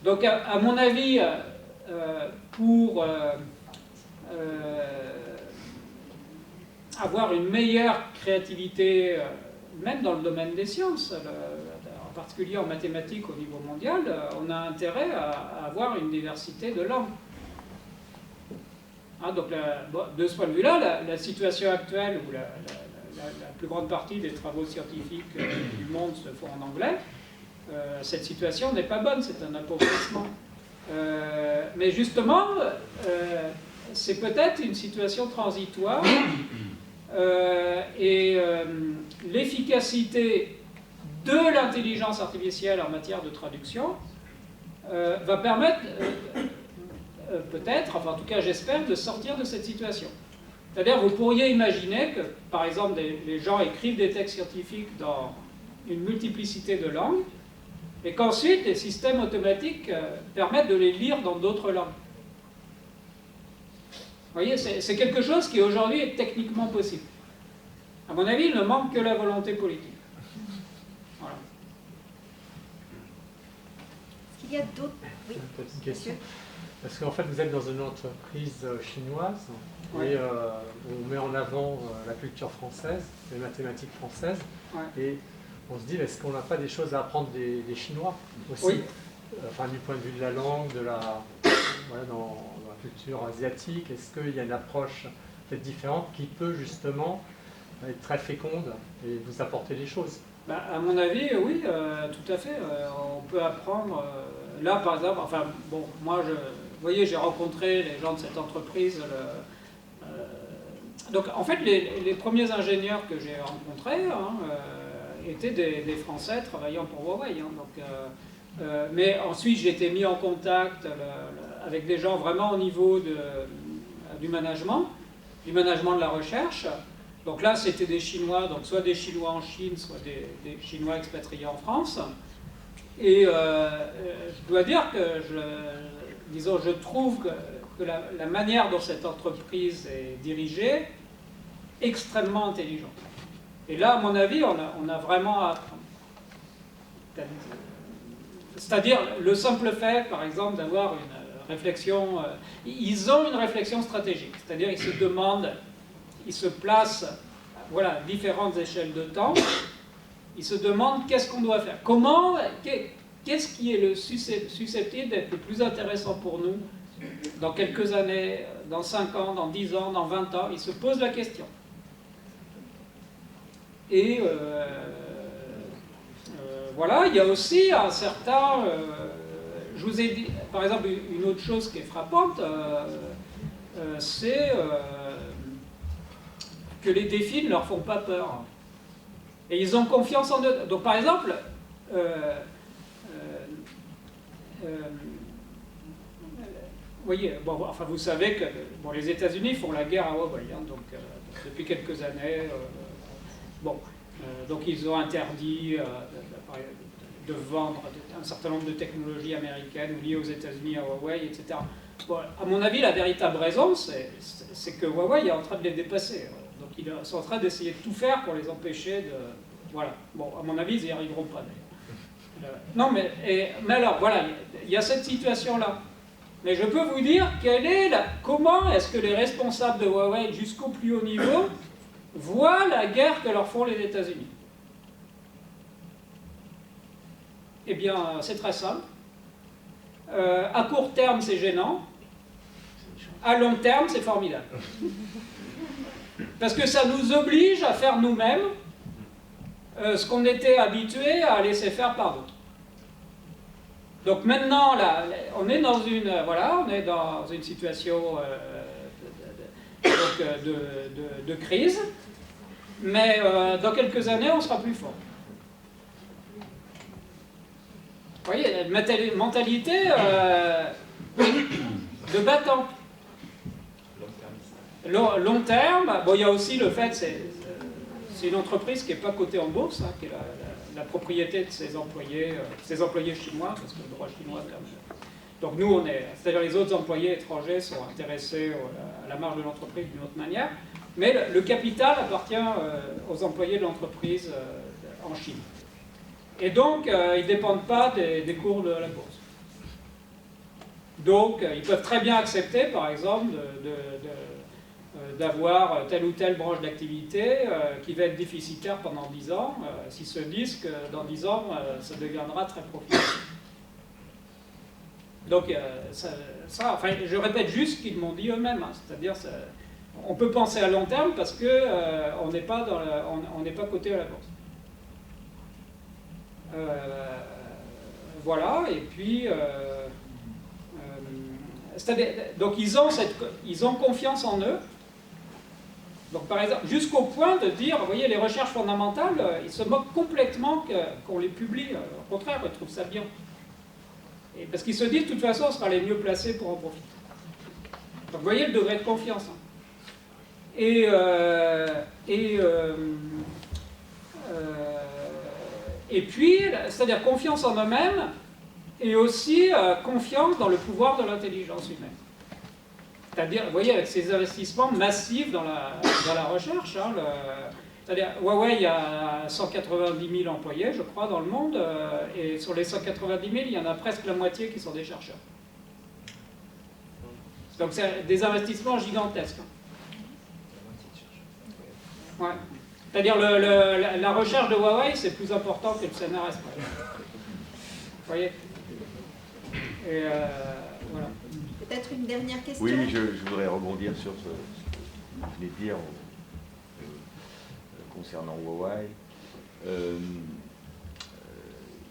Donc, à mon avis, pour avoir une meilleure créativité, même dans le domaine des sciences, en particulier en mathématiques au niveau mondial, on a intérêt à avoir une diversité de langues. Donc de ce point de vue-là, la situation actuelle où la plus grande partie des travaux scientifiques du monde se font en anglais, cette situation n'est pas bonne, c'est un appauvrissement. Mais justement, c'est peut-être une situation transitoire et l'efficacité de l'intelligence artificielle en matière de traduction va permettre peut-être, enfin en tout cas j'espère, de sortir de cette situation. C'est-à-dire vous pourriez imaginer que, par exemple, les gens écrivent des textes scientifiques dans une multiplicité de langues, et qu'ensuite les systèmes automatiques permettent de les lire dans d'autres langues. Vous voyez, c'est quelque chose qui aujourd'hui est techniquement possible. À mon avis, il ne manque que la volonté politique. Voilà. Est-ce qu'il y a d'autres... Oui, une petite question. Parce qu'en fait, vous êtes dans une entreprise chinoise et on met en avant la culture française, les mathématiques françaises. Et on se dit, est-ce qu'on n'a pas des choses à apprendre des Chinois aussi, enfin, du point de vue de la langue, voilà, dans la culture asiatique, est-ce qu'il y a une approche peut-être différente qui peut justement être très féconde et vous apporter des choses? À mon avis, oui, tout à fait. On peut apprendre. Là, par exemple, enfin, bon, moi, vous voyez, j'ai rencontré les gens de cette entreprise. Donc, en fait, les premiers ingénieurs que j'ai rencontrés étaient des Français travaillant pour Huawei. Mais ensuite, j'ai été mis en contact avec des gens vraiment au niveau du management de la recherche. Donc là, c'était des Chinois, donc soit des Chinois en Chine, soit des Chinois expatriés en France. Et je dois dire que je trouve que la manière dont cette entreprise est dirigée est extrêmement intelligente. Et là, à mon avis, on a vraiment à apprendre. C'est-à-dire le simple fait, par exemple, d'avoir une réflexion... ils ont une réflexion stratégique. C'est-à-dire ils se demandent, ils se placent à différentes échelles de temps. Ils se demandent qu'est-ce qu'on doit faire. Qu'est-ce qui est susceptible d'être le plus intéressant pour nous dans quelques années, dans 5 ans, dans 10 ans, dans 20 ans. Ils se posent la question. Et voilà, il y a aussi un certain... je vous ai dit, par exemple, une autre chose qui est frappante, c'est que les défis ne leur font pas peur. Et ils ont confiance en eux. Donc, par exemple, voyez, enfin, vous savez que les États-Unis font la guerre à Huawei, donc depuis quelques années. Donc ils ont interdit de vendre un certain nombre de technologies américaines liées aux États-Unis à Huawei, etc. Bon, à mon avis, la véritable raison, c'est que Huawei est en train de les dépasser. Donc ils sont en train d'essayer de tout faire pour les empêcher de... Voilà. Bon, à mon avis, ils n'y arriveront pas, d'ailleurs. Non, mais alors, voilà, il y a cette situation-là. Mais je peux vous dire comment est-ce que les responsables de Huawei, jusqu'au plus haut niveau, voient la guerre que leur font les États-Unis. Eh bien, c'est très simple. À court terme, c'est gênant. À long terme, c'est formidable. Parce que ça nous oblige à faire nous-mêmes ce qu'on était habitué à laisser faire par d'autres. Donc maintenant, là, on est dans une situation de crise, mais dans quelques années, on sera plus fort. Vous voyez, une mentalité de battant. Long terme, il y a aussi le fait, c'est une entreprise qui n'est pas cotée en bourse, qui est la propriété de ses employés chinois, parce que le droit chinois permet. Donc nous, c'est-à-dire les autres employés étrangers sont intéressés à la marge de l'entreprise d'une autre manière, mais le capital appartient aux employés de l'entreprise en Chine. Et donc, ils ne dépendent pas des cours de la bourse. Donc, ils peuvent très bien accepter, par exemple, d'avoir telle ou telle branche d'activité qui va être déficitaire pendant 10 ans, s'ils se disent que dans 10 ans, ça deviendra très profitable. Donc, enfin, je répète juste ce qu'ils m'ont dit eux-mêmes, hein, c'est-à-dire on peut penser à long terme parce qu'on n'est pas coté à la bourse. Voilà, et puis... donc ils ont confiance en eux. Donc par exemple, jusqu'au point de dire, vous voyez, les recherches fondamentales, ils se moquent complètement qu'on les publie. Au contraire, ils trouvent ça bien. Et parce qu'ils se disent, de toute façon, on sera les mieux placés pour en profiter. Donc vous voyez le degré de confiance. Hein. Et puis, c'est-à-dire confiance en eux-mêmes, et aussi confiance dans le pouvoir de l'intelligence humaine. C'est-à-dire, vous voyez, avec ces investissements massifs dans la recherche, hein, c'est-à-dire, Huawei, il y a 190 000 employés, je crois, dans le monde, et sur les 190 000, il y en a presque la moitié qui sont des chercheurs. Donc, c'est des investissements gigantesques. Ouais. C'est-à-dire, la recherche de Huawei, c'est plus important que le CNRS. Vous voyez? Et voilà. Peut-être une dernière question. Oui, je voudrais rebondir sur ce que vous venez de dire concernant Huawei.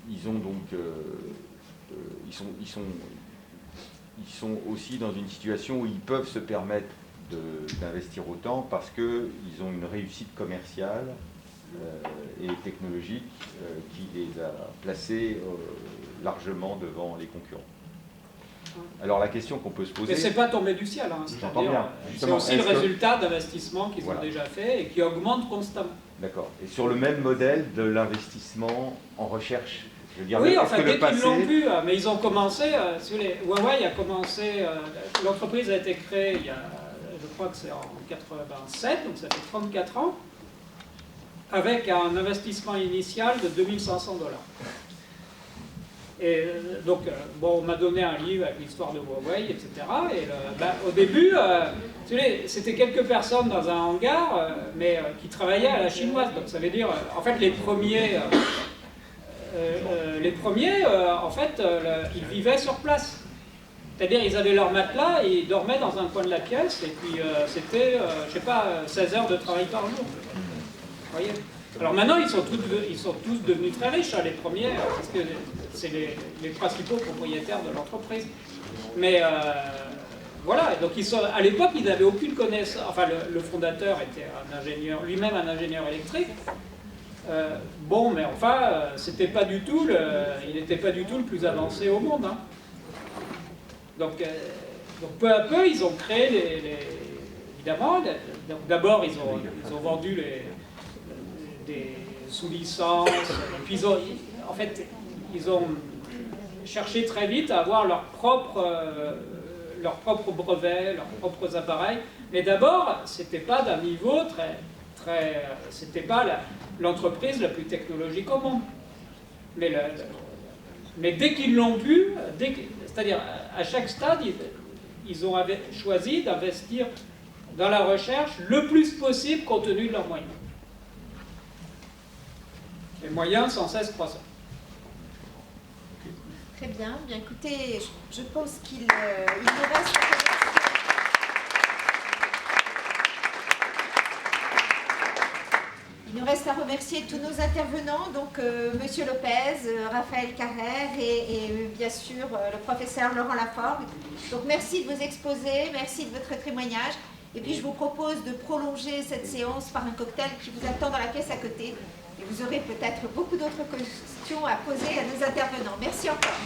Ils ont donc, ils sont aussi dans une situation où ils peuvent se permettre d'investir autant parce qu'ils ont une réussite commerciale et technologique qui les a placés largement devant les concurrents. Alors la question qu'on peut se poser... Mais c'est pas tombé du ciel, hein, c'est aussi le résultat d'investissements qu'ils ont déjà fait et qui augmentent constamment. D'accord. Et sur le même modèle de l'investissement en recherche, je veux dire, oui, enfin, dès qu'ils l'ont vu, mais ils ont commencé, Huawei a commencé, l'entreprise a été créée il y a, je crois que c'est en 87, donc ça fait 34 ans, avec un investissement initial de 2500 $. Et donc, bon, on m'a donné un livre avec l'histoire de Huawei, etc. Et au début, c'était quelques personnes dans un hangar, mais qui travaillaient à la chinoise. Donc ça veut dire, en fait, les premiers, en fait, ils vivaient sur place. C'est-à-dire, ils avaient leur matelas et ils dormaient dans un coin de la pièce. Et puis, c'était, je sais pas, 16 heures de travail par jour. Vous voyez ? Alors maintenant, ils sont tous devenus très riches, hein, les premiers, parce que c'est les principaux propriétaires de l'entreprise. Mais voilà, donc à l'époque, ils n'avaient aucune connaissance. Enfin, le fondateur était un ingénieur, lui-même un ingénieur électrique. Bon, mais enfin, c'était pas du tout il n'était pas du tout le plus avancé au monde. Hein. Donc peu à peu, ils ont créé évidemment. D'abord, ils ont vendu des sous-licences, puis en fait, ils ont cherché très vite à avoir leurs propres brevets, leurs propres appareils, mais d'abord, c'était pas d'un niveau c'était pas l'entreprise la plus technologique au monde. Mais dès qu'ils l'ont pu, c'est-à-dire à chaque stade, ils ont choisi d'investir dans la recherche le plus possible compte tenu de leurs moyens. Les moyens sans cesse croissants. Très bien. Bien écoutez, je pense qu'il nous reste... Il nous reste à remercier tous nos intervenants, donc Monsieur Lopez, Raphaël Carrère et bien sûr le professeur Laurent Laforgue. Donc merci de vos exposés, merci de votre témoignage. Et puis je vous propose de prolonger cette séance par un cocktail qui vous attend dans la pièce à côté. Et vous aurez peut-être beaucoup d'autres questions à poser à nos intervenants. Merci encore.